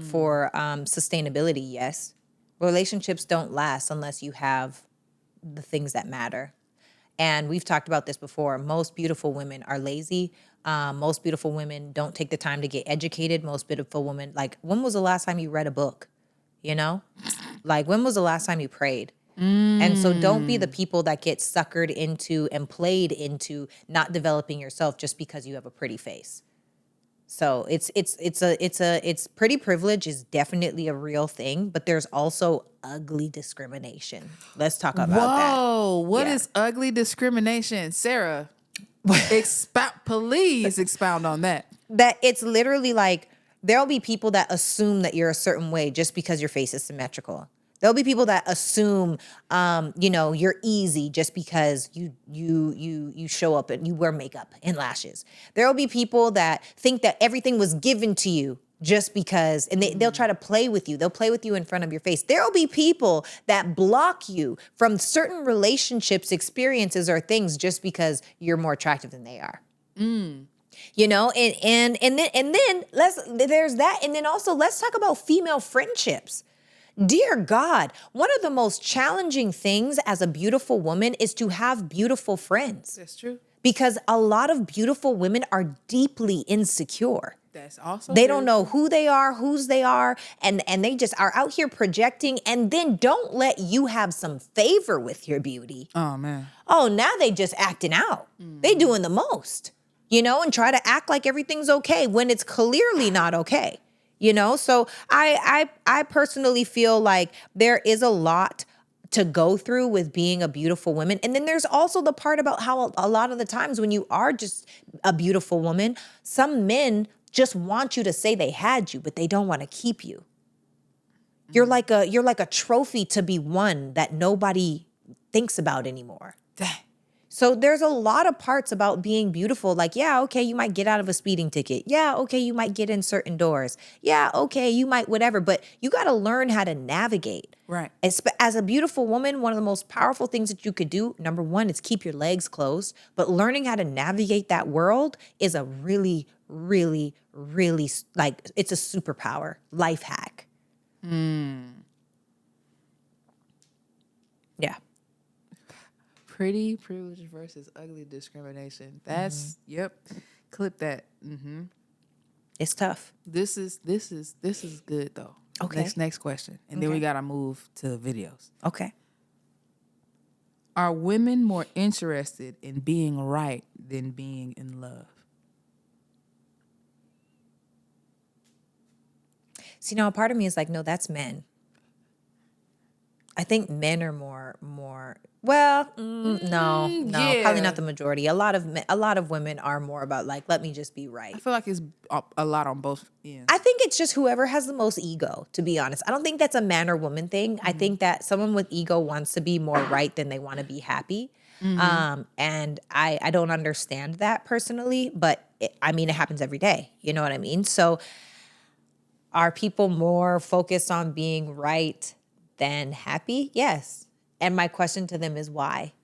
sustainability, yes. Relationships don't last unless you have the things that matter. And we've talked about this before. Most beautiful women are lazy. Most beautiful women don't take the time to get educated. Most beautiful women, like, when was the last time you read a book? You know? Like, when was the last time you prayed? And so don't be the people that get suckered into and played into not developing yourself just because you have a pretty face. So it's pretty privilege is definitely a real thing, but there's also ugly discrimination. Let's talk about that. Whoa, what Yeah. is ugly discrimination? Sarah, please expound on that. That it's literally like there'll be people that assume that you're a certain way just because your face is symmetrical. There'll be people that assume, you're easy just because you show up and you wear makeup and lashes. There'll be people that think that everything was given to you just because, and they'll try to play with you. They'll play with you in front of your face. There'll be people that block you from certain relationships, experiences, or things just because you're more attractive than they are. And then there's that, and then also let's talk about female friendships. Dear God, one of the most challenging things as a beautiful woman is to have beautiful friends. That's true. Because a lot of beautiful women are deeply insecure. That's also They don't know who they are, whose they are, and they just are out here projecting, and then don't let you have some favor with your beauty. Oh, man. Oh, now they just acting out. They doing the most, and try to act like everything's okay when it's clearly not okay. So I personally feel like there is a lot to go through with being a beautiful woman. And then there's also the part about how a lot of the times when you are just a beautiful woman, some men just want you to say they had you, but they don't want to keep you. You're like a trophy to be won that nobody thinks about anymore. Dang. So there's a lot of parts about being beautiful. Like, yeah, okay, you might get out of a speeding ticket. Yeah, okay, you might get in certain doors. Yeah, okay, you might whatever. But you got to learn how to navigate. Right. As a beautiful woman, one of the most powerful things that you could do, number one, is keep your legs closed. But learning how to navigate that world is a really, really, really, it's a superpower, life hack. Yeah. Pretty privilege versus ugly discrimination. That's yep. Clip that. It's tough. This is good though. Okay. Next question, and then we gotta move to videos. Okay. Are women more interested in being right than being in love? See, now a part of me is like, no, that's men. I think men are more. Well, no, yeah. probably not the majority. A lot of women are more about like, let me just be right. I feel like it's a lot on both ends. I think it's just whoever has the most ego, to be honest. I don't think that's a man or woman thing. I think that someone with ego wants to be more right than they want to be happy. And I don't understand that personally, but it happens every day. You know what I mean? So are people more focused on being right than happy? Yes. And my question to them is why?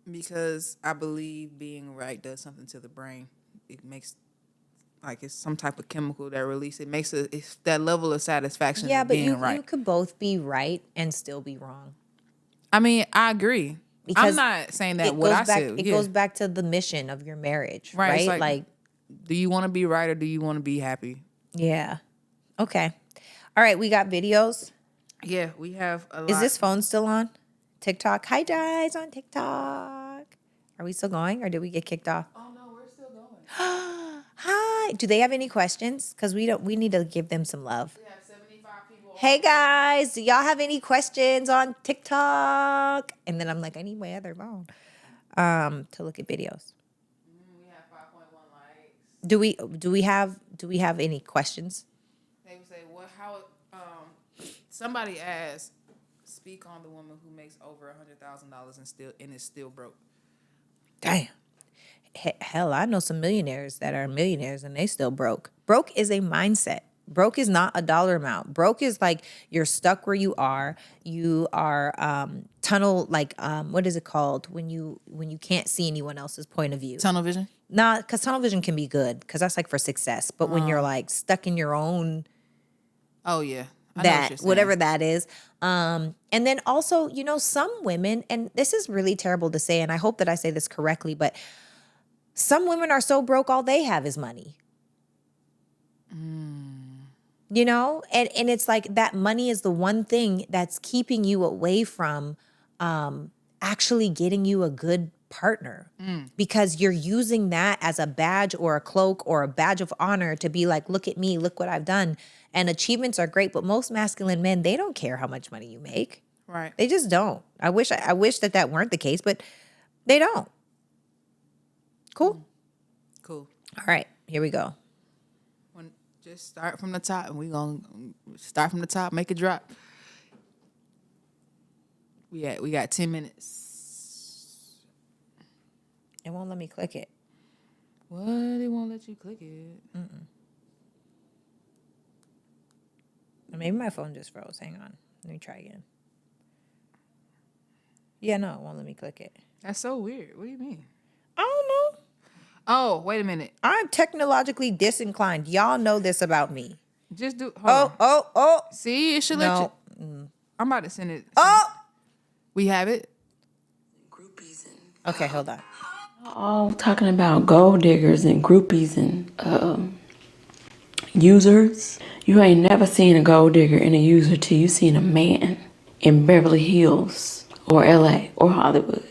Because I believe being right does something to the brain. It makes it's some type of chemical that releases. It makes it's that level of satisfaction. Yeah, of but being right. You could both be right and still be wrong. I mean, I agree. Because I'm not saying that what I said. It goes back to the mission of your marriage, right? It's Like, do you want to be right or do you want to be happy? yeah. Okay. All right, we got videos. Yeah, we have a lot. Is this phone still on? TikTok. Hi, guys, on TikTok. Are we still going or did we get kicked off? Oh no, we're still going. Hi. Do they have any questions? Because we need to give them some love. We have 75 people. Hey guys, do y'all have any questions on TikTok? And then I'm like, I need my other phone to look at videos. We have 5.1 likes. Do we have any questions? They would say, "Well, how?" Somebody asked, "Speak on the woman who makes over $100,000 and is still broke." Damn. Hell, I know some millionaires that are millionaires and they still broke. Broke is a mindset. Broke is not a dollar amount. Broke is like you're stuck where you are. You are tunnel what is it called when you can't see anyone else's point of view? Tunnel vision. Nah, because tunnel vision can be good because that's like for success. But when you're like stuck in your own, oh yeah, I know what you're saying. whatever that is. And then also, some women, and this is really terrible to say, and I hope that I say this correctly, but some women are so broke all they have is money. And it's like that money is the one thing that's keeping you away from actually getting you a good partner because you're using that as a badge or a cloak or a badge of honor to be like, look at me, look what I've done. And achievements are great, but most masculine men, they don't care how much money you make. Right. They just don't. I wish that weren't the case, but they don't. Cool. Cool. All right, here we go. Just start from the top, and we're going to start from the top, make it drop. We got 10 minutes. It won't let me click it. What? It won't let you click it. Maybe my phone just froze. Hang on. Let me try again. Yeah, no, it won't let me click it. That's so weird. What do you mean? I don't know. Oh, wait a minute. I'm technologically disinclined. Y'all know this about me. Just do. Hold Oh, on. See, it should let no. you. I'm about to send it. Oh! We have it. Okay, hold on. All talking about gold diggers and groupies and users. You ain't never seen a gold digger and a user till you seen a man in Beverly Hills or LA or Hollywood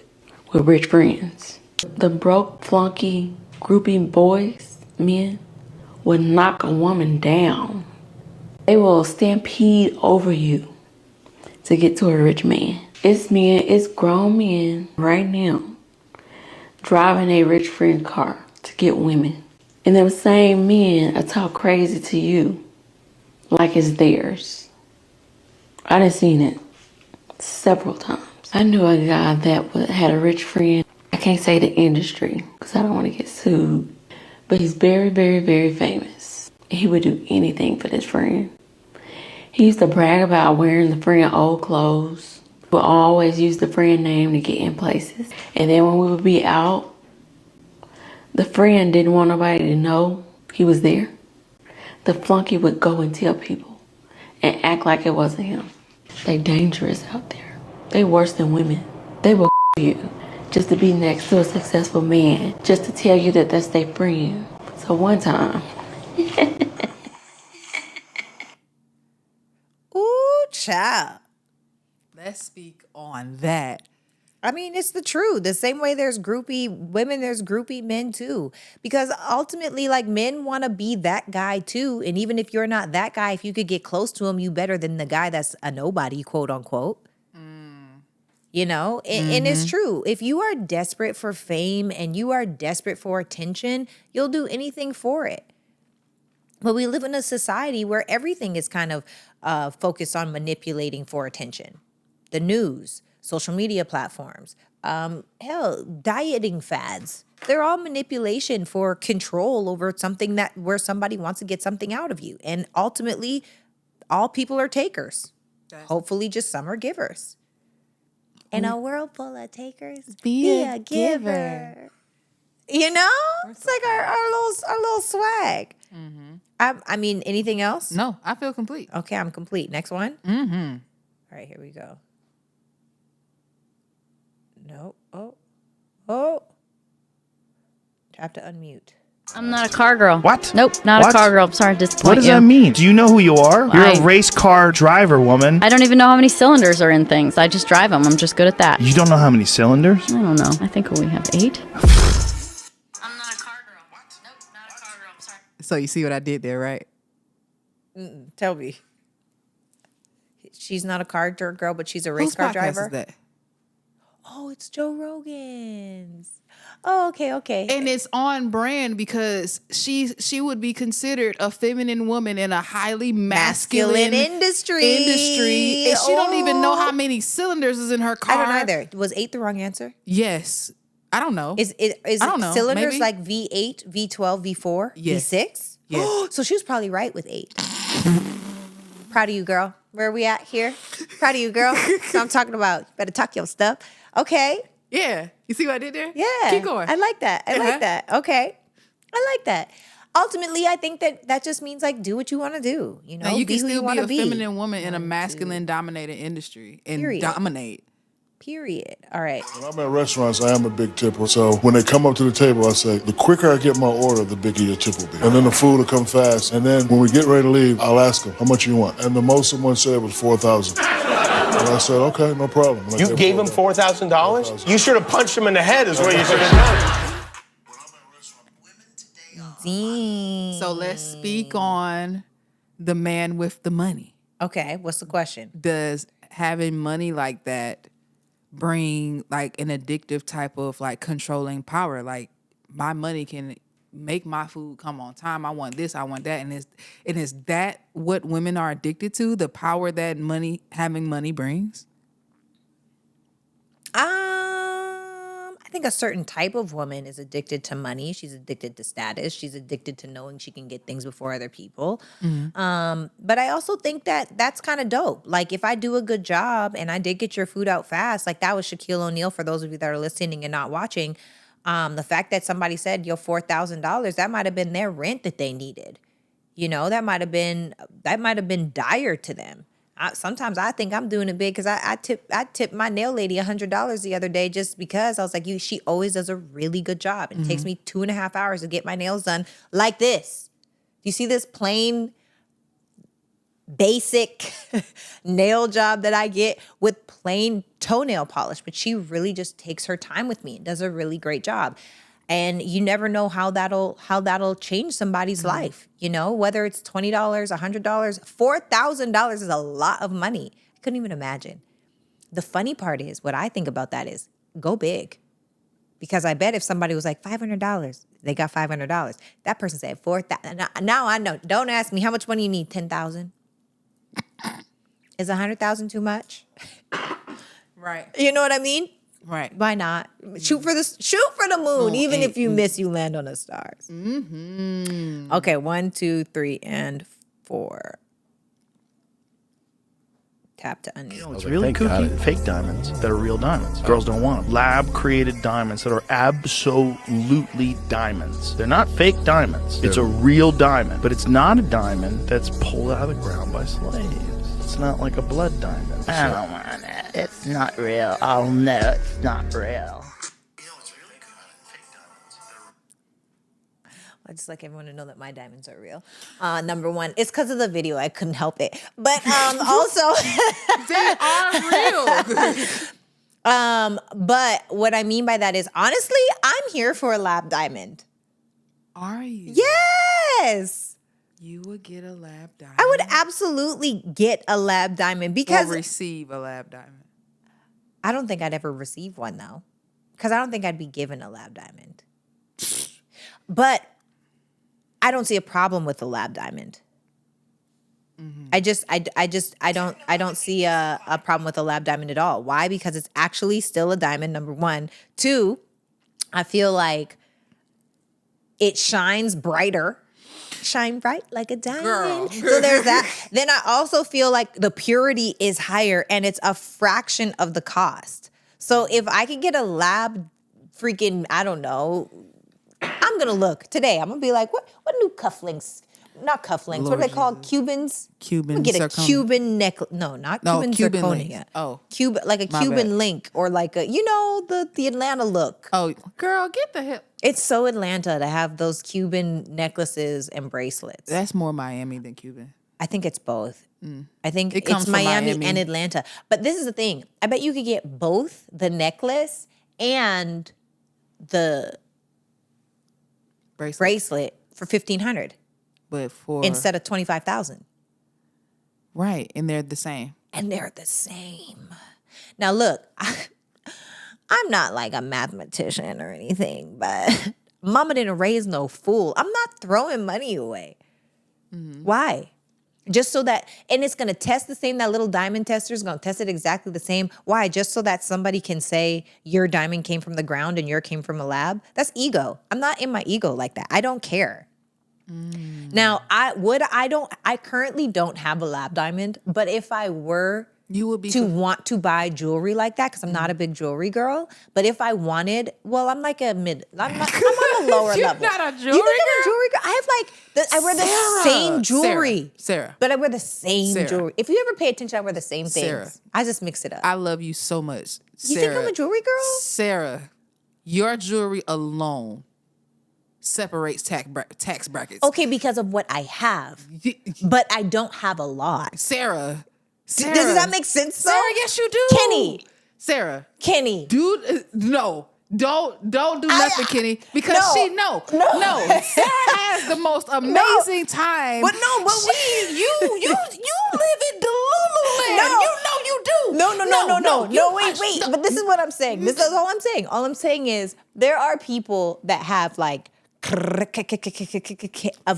with rich friends. The broke, flunky, groupie boys, men, will knock a woman down. They will stampede over you to get to a rich man. It's grown men right now driving a rich friend car to get women. And them same men are talk crazy to you like it's theirs. I done seen it several times. I knew a guy that had a rich friend. I can't say the industry because I don't want to get sued. But he's very, very, very famous. He would do anything for this friend. He used to brag about wearing the friend old clothes. He would always use the friend name to get in places. And then when we would be out, the friend didn't want nobody to know he was there. The flunky would go and tell people and act like it wasn't him. They dangerous out there. They worse than women. They will you just to be next to a successful man, just to tell you that that's their friend. So one time, Ooh, child. Let's speak on that. I mean, it's the truth. The same way there's groupie women, there's groupie men too. Because ultimately, like, men want to be that guy too. And even if you're not that guy, if you could get close to him, you better than the guy that's a nobody, quote unquote. You know, and it's true. If you are desperate for fame and you are desperate for attention, you'll do anything for it. But we live in a society where everything is kind of focused on manipulating for attention. The news, social media platforms, hell, dieting fads. They're all manipulation for control over something that where somebody wants to get something out of you. And ultimately, all people are takers. Hopefully, just some are givers. In a world full of takers, be a giver. You know, it's like our little swag. I mean, anything else? No, I feel complete. Okay, I'm complete. Next one. All right, here we go. No. Oh. Tap to unmute. I'm not a car girl. What? Nope, not What? a car girl. I'm sorry to disappoint What does you. that mean? Do you know who you are? You're a I- race car driver, woman. I don't even know how many cylinders are in things. I just drive them. I'm just good at that. You don't know how many cylinders? I don't know. I think we have 8. I'm not a car girl. What? Nope, not a car girl. I'm sorry. So you see what I did there, right? Tell me. She's not a car girl, but she's a race Whose car podcast driver. is that? Oh, it's Joe Rogan's. Oh, okay. And it's on brand because she would be considered a feminine woman in a highly masculine industry. And she don't even know Oh. how many cylinders is in her car. I don't either. Was 8 the wrong answer? Yes. I don't know. Is I don't know. cylinders Maybe. like V8, V12, V4, Yes. V6? Yes. So she was probably right with 8. Proud of you, girl. Where are we at here? Proud of you, girl. So I'm talking about. Better talk your stuff. Okay. Yeah. You see what I did there? Yeah. Keep going. I like that. I like that. Okay. I like that. Ultimately, I think that just means, like, do what you want to do. You know, Now, you be can who you still want be to a be. feminine woman in a masculine dominated industry and Period. dominate. Period. All right. When I'm at restaurants, I am a big tipper. So when they come up to the table, I say, the quicker I get my order, the bigger your tip will be. And then the food will come fast. And then when we get ready to leave, I'll ask them, how much you want? And the most someone said was $4,000. And I said, okay, no problem. And I You gave him $4,000? You should have punched him in the head is what you should have done. Dang. So let's speak on the man with the money. Okay. What's the question? Does having money like that bring like an addictive type of like controlling power? Like my money can make my food come on time. I want this, I want that. And is that what women are addicted to? The power that having money brings? I think a certain type of woman is addicted to money. She's addicted to status. She's addicted to knowing she can get things before other people. But I also think that that's kind of dope. Like if I do a good job and I did get your food out fast, like that was Shaquille O'Neal for those of you that are listening and not watching. The fact that somebody said, yo, $4,000, that might have been their rent that they needed. You know, that might have been dire to them. Sometimes I think I'm doing it big because I tipped my nail lady $100 the other day just because I was like, she always does a really good job. It takes me 2.5 hours to get my nails done like this. You see this plain, basic nail job that I get with plain toenail polish, but she really just takes her time with me and does a really great job. And you never know how that'll change somebody's life, you know, whether it's $20, $100, $4,000 is a lot of money. I couldn't even imagine. The funny part is, what I think about that is, go big. Because I bet if somebody was like $500, they got $500. That person said $4,000. Now I know. Don't ask me how much money you need. $10,000. Is $100,000 too much? Right. You know what I mean? Right. Why not? Shoot for the moon. Even if you miss, you land on the stars. Okay, 1, 2, 3, and 4. Tap to unmute. You know, it's really kooky. Fake diamonds that are real diamonds. Girls don't want them. Lab-created diamonds that are absolutely diamonds. They're not fake diamonds. It's a real diamond, but it's not a diamond that's pulled out of the ground by slaves. It's not like a blood diamond. I don't want it. It's not real. Oh no, it's not real. I just like everyone to know that my diamonds are real. Number one, it's because of the video. I couldn't help it. But also, They are real. but what I mean by that is, honestly, I'm here for a lab diamond. Are you? Yes. You would get a lab diamond. I would absolutely get a lab diamond Or because receive a lab diamond. I don't think I'd ever receive one though. Because I don't think I'd be given a lab diamond. But I don't see a problem with a lab diamond. I don't see a problem with a lab diamond at all. Why? Because it's actually still a diamond, number one. Two, I feel like it shines brighter. Shine bright like a diamond. Girl. So there's that. Then I also feel like the purity is higher and it's a fraction of the cost. So if I could get a lab freaking, I don't know, I'm going to look today. I'm going to be like, what new cufflinks? Not cufflinks. Lord What are they called? Jesus. Cubans? Cuban I'm gonna get a zirconia. Cuban necklace. No, not No, Cuban Cuban zirconia. links. Oh. Cuban, like a My Cuban bad. link or like a, you know, the Atlanta look. Oh, girl, get the hell. It's so Atlanta to have those Cuban necklaces and bracelets. That's more Miami than Cuban. I think it's both. I think It comes it's from Miami Miami. and Atlanta. But this is the thing. I bet you could get both the necklace and the bracelet for $1,500 But for instead of $25,000. right, and they're the same. And they're the same. Now look, I'm not like a mathematician or anything, but mama didn't raise no fool. I'm not throwing money away. Why? Just so that, and it's going to test the same. That little diamond tester is going to test it exactly the same. Why? Just so that somebody can say your diamond came from the ground and your came from a lab. That's ego. I'm not in my ego like that. I don't care. Now, I currently don't have a lab diamond, but if I were You would be to want to buy jewelry like that, because I'm not a big jewelry girl, but if I wanted, well, I'm like I'm on a lower You're level. not a jewelry You think I'm girl? a jewelry girl? I have I wear the same jewelry. Sarah. But I wear the same Sarah. jewelry. If you ever pay attention, I wear the same things. Sarah. I just mix it up. I love you so much. You think I'm a jewelry girl? Sarah, your jewelry alone separates tax brackets. Okay, because of what I have. But I don't have a lot. Sarah. Does that make sense though? Sarah, yes you do. Kenny. Sarah. Kenny. Dude, no. Don't do nothing, Kenny. Because No. Sarah has the most amazing time. But no, but you live in Delululand. No. You know you do. No, wait. But this is what I'm saying. This is all I'm saying. All I'm saying is there are people that have like What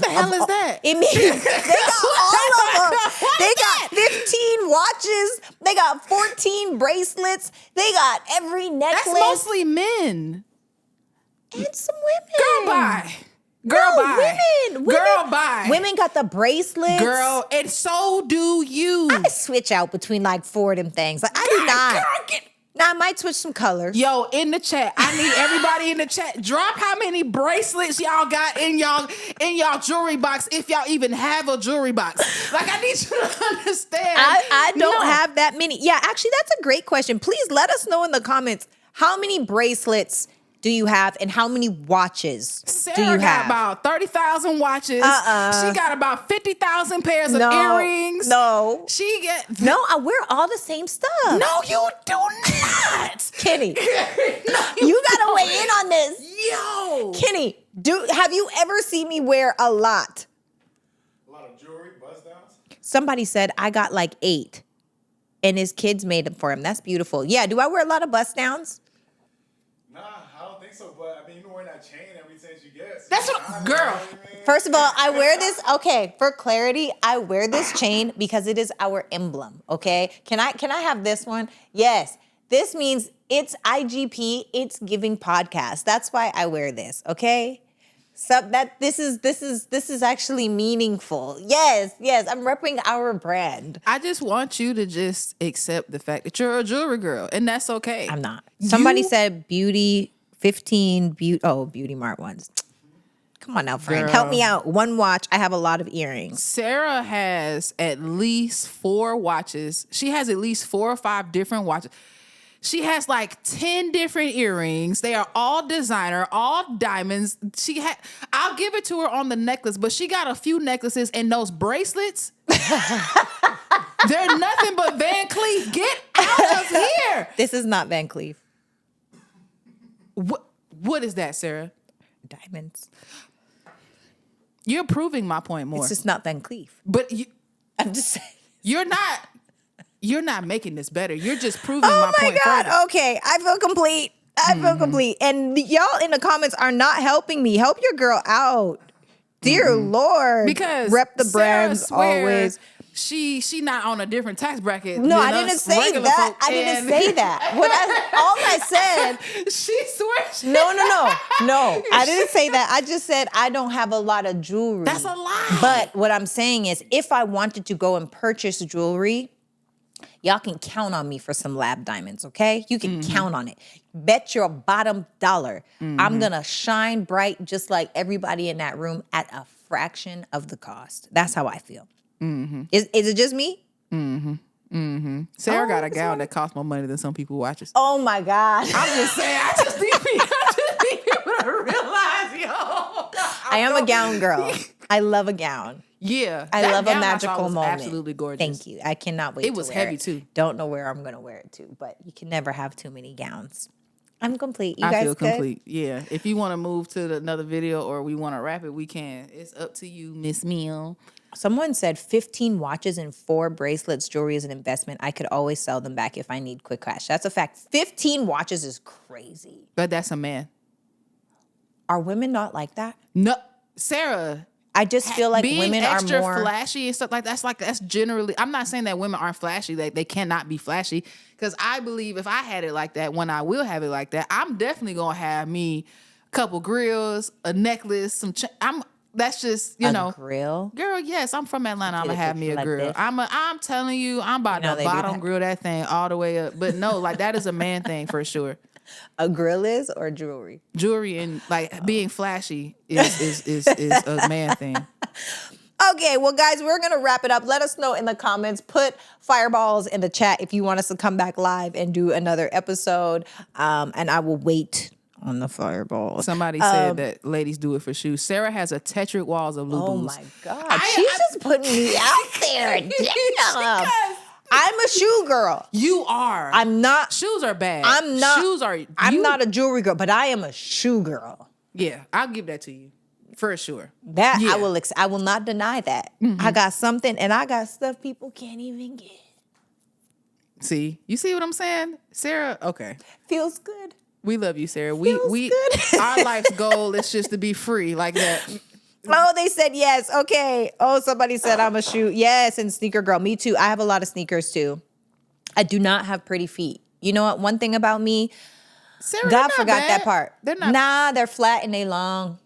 the hell is that? It means they got all of them. They got 15 watches. They got 14 bracelets. They got every necklace. That's mostly men. And some women. Girl, bye. Girl, No, bye. women. Girl, bye. Women got the bracelets. Girl, and so do you. I switch out between like 4 of them things. Like I do not. Girl, Now I might switch some colors. Yo, in the chat, I need everybody in the chat. Drop how many bracelets y'all got in y'all jewelry box, if y'all even have a jewelry box. Like, I need you to understand. I don't No. have that many. Yeah, actually, that's a great question. Please let us know in the comments how many bracelets do you have and how many watches Sarah do you got have? about 30,000 watches. She got about 50,000 pairs of earrings. No. She get No, I wear all the same stuff. No, you do not. Kenny, No, you gotta weigh in on this. Yo. Kenny, have you ever seen me wear a lot? A lot of jewelry, buzz downs. Somebody said I got like 8 and his kids made them for him. That's beautiful. Yeah, do I wear a lot of bust downs? Nah, I don't think so. But I mean, you've been wearing that chain every chance you get. So That's you what- know, girl. you know what I mean? First of all, I wear this, okay, for clarity, I wear this chain because it is our emblem, okay? Can I have this one? Yes. This means it's IGP, it's giving podcast. That's why I wear this, okay? So this is actually meaningful. Yes, I'm repping our brand. I just want you to just accept the fact that you're a jewelry girl, and that's okay. I'm not. Somebody You- said beauty 15 Beauty Mart ones. Come on now, friend. Girl. Help me out. One watch. I have a lot of earrings. Sarah has at least 4 watches. She has at least 4 or 5 different watches. She has like 10 different earrings. They are all designer, all diamonds. I'll give it to her on the necklace, but she got a few necklaces and those bracelets. They're nothing but Van Cleef. Get out of here. This is not Van Cleef. What is that, Sarah? Diamonds. You're proving my point more. It's just not Van Cleef. But I'm just saying. you're not making this better. You're just proving Oh my my point God. further. Okay. I feel complete. I feel complete. And y'all in the comments are not helping me. Help your girl out. Dear Lord. Because rep the Sarah brands swears always. She not on a different tax bracket. No, than I didn't us say regular that. folk, I didn't and say that. All I said. She swears. No. I didn't say that. I just said I don't have a lot of jewelry. That's a lie. But what I'm saying is if I wanted to go and purchase jewelry, y'all can count on me for some lab diamonds, okay? You can count on it. Bet your bottom dollar. I'm going to shine bright just like everybody in that room at a fraction of the cost. That's how I feel. Is it just me? Sarah got a gown that costs more money than some people watches. Oh my God. I'm just saying. I just need people to realize, yo. I am a gown girl. I love a gown. Yeah, I that love a gown I saw magical was moment. Absolutely gorgeous. Thank you. I cannot wait. It was to wear heavy, it. too. Don't know where I'm going to wear it to, but you can never have too many gowns. I'm complete. You I guys feel good? complete. Yeah. If you want to move to another video or we want to wrap it, we can. It's up to you, Miss Meal. Someone said 15 watches and 4 bracelets. Jewelry is an investment. I could always sell them back if I need quick cash. That's a fact. 15 watches is crazy. But that's a man. Are women not like that? No, Sarah. I just feel like being women are extra more flashy and stuff that's generally. I'm not saying that women aren't flashy. They cannot be flashy because I believe if I had it like that, when I will have it like that, I'm definitely gonna have me a couple grills, a necklace, some. That's just a know. grill. Girl, yes, I'm from Atlanta. I'm Get gonna a have me a picture like grill. this. I'm telling you, I'm about You know to they do bottom that. grill that thing all the way up. But no, like that is a man thing for sure. A grill is or jewelry? Jewelry and like being flashy is a man thing. Okay, well, guys, we're going to wrap it up. Let us know in the comments. Put fireballs in the chat if you want us to come back live and do another episode. And I will wait on the fireballs. Somebody said that ladies do it for shoes. Sarah has a Tetrick walls of Lulus. Oh, my God. She's just putting me out there. Damn. I'm a shoe girl. You are. I'm not. Shoes are bad. I'm not. Shoes are. I'm not a jewelry girl, but I am a shoe girl. Yeah, I'll give that to you for sure. That Yeah. I will not deny that. I got something, and I got stuff people can't even get. See, you see what I'm saying, Sarah? Okay. Feels good. We love you, Sarah. We good. our life's goal is just to be free like that. Oh, they said yes. Okay. Oh, somebody said I'm a shoe. Yes, and sneaker girl. Me too. I have a lot of sneakers too. I do not have pretty feet. You know what? One thing about me, Sarah, God forgot that part. They're not. Nah, they're flat and they long.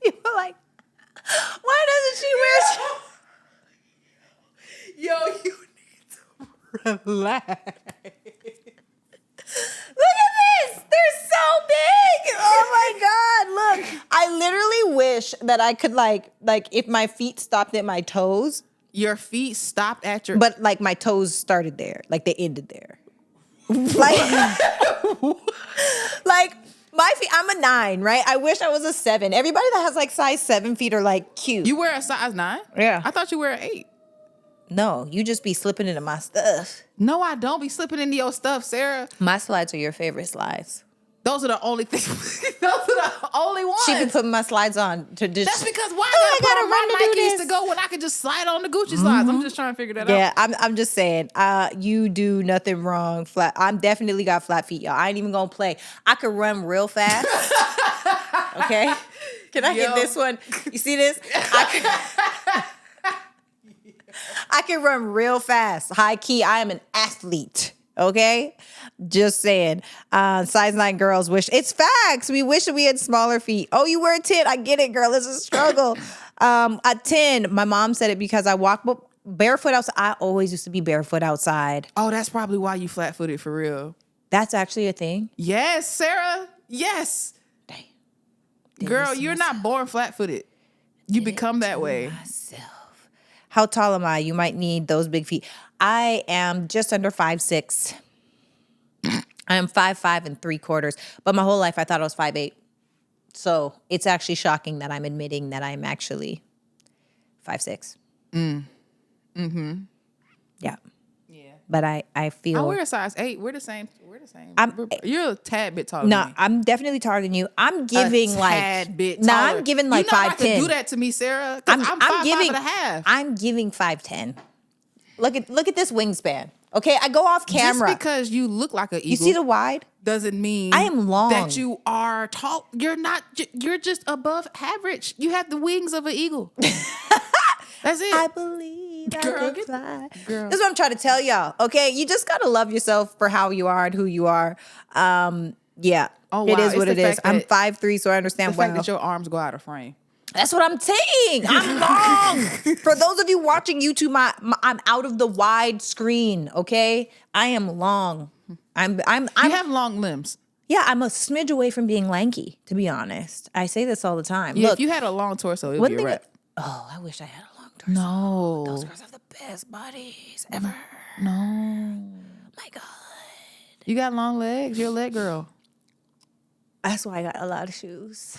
People are like, why doesn't she wear Yo, you need to relax. Look at this. They're so big. Oh my God. Look, I literally wish that I could like if my feet stopped at my toes, Your feet stopped at your. but like my toes started there, like they ended there. Like, like my feet, I'm a 9, right? I wish I was a 7. Everybody that has like size 7 feet are like cute. You wear a size 9? Yeah. I thought you wear an 8. No, you just be slipping into my stuff. No, I don't be slipping into your stuff, Sarah. My slides are your favorite slides. Those are the only things. Those are the only ones. She been putting my slides on to just. That's because why Oh, I gotta run put to on do my Nikes this. to go when I could just slide on the Gucci slides? I'm just trying to figure that out. Yeah, I'm just saying, you do nothing wrong. Flat. I'm definitely got flat feet, y'all. I ain't even gonna play. I could run real fast. Okay, can I hit this one? You see this? I can run real fast. High key, I am an athlete. Okay, just saying. Size 9 girls wish it's facts. We wish we had smaller feet. Oh, you wear a 10? I get it, girl. It's a struggle. A 10. My mom said it because I walk barefoot outside. I always used to be barefoot outside. Oh, that's probably why you flat-footed for real. That's actually a thing. Yes, Sarah. Yes. Dang. Girl, you're not born flat-footed. You become that way. How tall am I? You might need those big feet. I am just under 5'6". I am 5'5" 3/4", but my whole life I thought I was 5'8". So it's actually shocking that I'm admitting that I'm actually 5'6". Mm-hmm. Yeah. Yeah. But I feel. I wear a size 8. We're the same. I'm- You're a tad bit taller No, than me. I'm definitely taller than you. I'm giving tad bit No, taller. I'm giving like You're not about 5'10". to do that to me, Sarah. 'Cause I'm 5'5" and a half. I'm giving 5'10". Look at this wingspan. Okay, I go off camera. Just because you look like an eagle, You see the wide? doesn't mean I am long. that you are tall. You're not. You're just above average. You have the wings of an eagle. That's it. I believe I Girl, can fly. girl. This is what I'm trying to tell y'all. Okay, you just gotta love yourself for how you are and who you are. Yeah. Oh, It wow. is It's what the it is. fact I'm that- 5'3", so I the understand fact why. that your arms go out of frame. That's what I'm saying. I'm long. For those of you watching YouTube, I'm out of the wide screen. Okay, I am long. I'm You have long limbs. yeah. I'm a smidge away from being lanky. To be honest, I say this all the time. Yeah, Look, if you had a long torso, it would one be a thing. wrap. Oh, I wish I had a long torso. No. Those girls have the best bodies ever. No. My God. You got long legs. You're a leg girl. That's why I got a lot of shoes.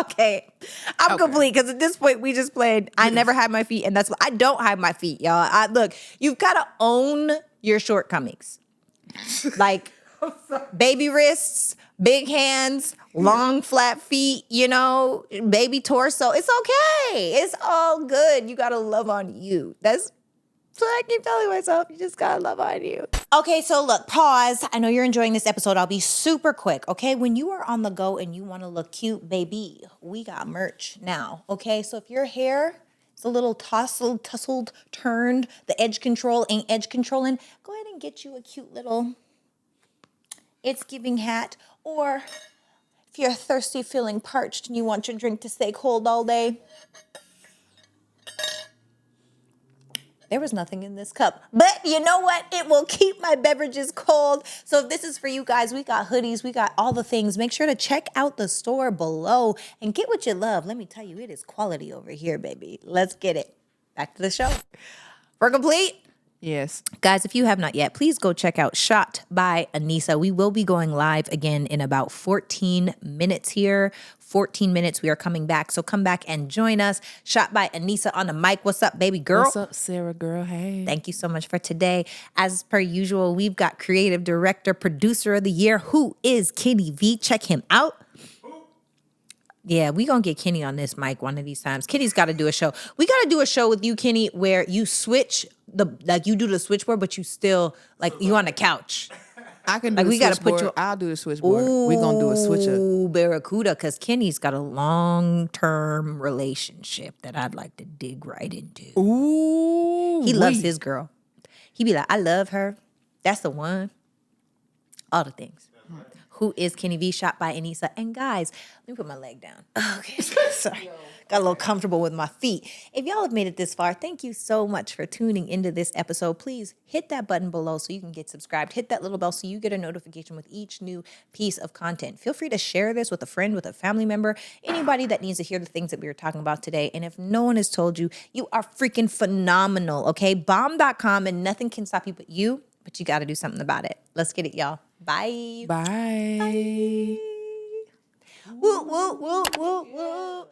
Okay, I'm complete because at this point we just played. I never had my feet, and that's why I don't have my feet, y'all. Look, you've got to own your shortcomings, like baby wrists, big hands, long flat feet. You know, baby torso. It's okay. It's all good. You got to love on you. That's what I keep telling myself. You just got to love on you. Okay, so look, pause. I know you're enjoying this episode. I'll be super quick, okay? When you are on the go and you want to look cute, baby, we got merch now, okay? So if your hair is a little tussled, turned, the edge control ain't edge controlling, go ahead and get you a cute little It's Giving hat. Or if you're thirsty, feeling parched, and you want your drink to stay cold all day, there was nothing in this cup. But you know what? It will keep my beverages cold. So if this is for you guys, we got hoodies, we got all the things. Make sure to check out the store below and get what you love. Let me tell you, it is quality over here, baby. Let's get it. Back to the show. We're complete. Yes. Guys, if you have not yet, please go check out Shot by Anissa. We will be going live again in about 14 minutes here. 14 minutes, we are coming back. So come back and join us. Shot by Anissa on the mic. What's up, baby girl? What's up, Sarah girl? Hey. Thank you so much for today. As per usual, we've got creative director, producer of the year, who is Kitty V. Check him out. Yeah, we gonna get Kenny on this mic one of these times. Kenny's got to do a show. We got to do a show with you, Kenny, where you switch you do the switchboard, but you still you on the couch. I can do the we gotta switchboard. put you. I'll do the switchboard. We gonna do a switch up. Ooh, Barracuda, because Kenny's got a long-term relationship that I'd like to dig right into. Ooh, He loves his girl. He be like, I love her. That's the one. All the things. Who is Kenny V? Shot by Anissa. And guys, let me put my leg down. Okay, sorry. Got a little comfortable with my feet. If y'all have made it this far, thank you so much for tuning into this episode. Please hit that button below so you can get subscribed. Hit that little bell so you get a notification with each new piece of content. Feel free to share this with a friend, with a family member, anybody that needs to hear the things that we were talking about today. And if no one has told you, you are freaking phenomenal, okay? Bomb.com, and nothing can stop you but you. But you got to do something about it. Let's get it, y'all. Bye. Bye. Woo, woo, woo, woo, woo.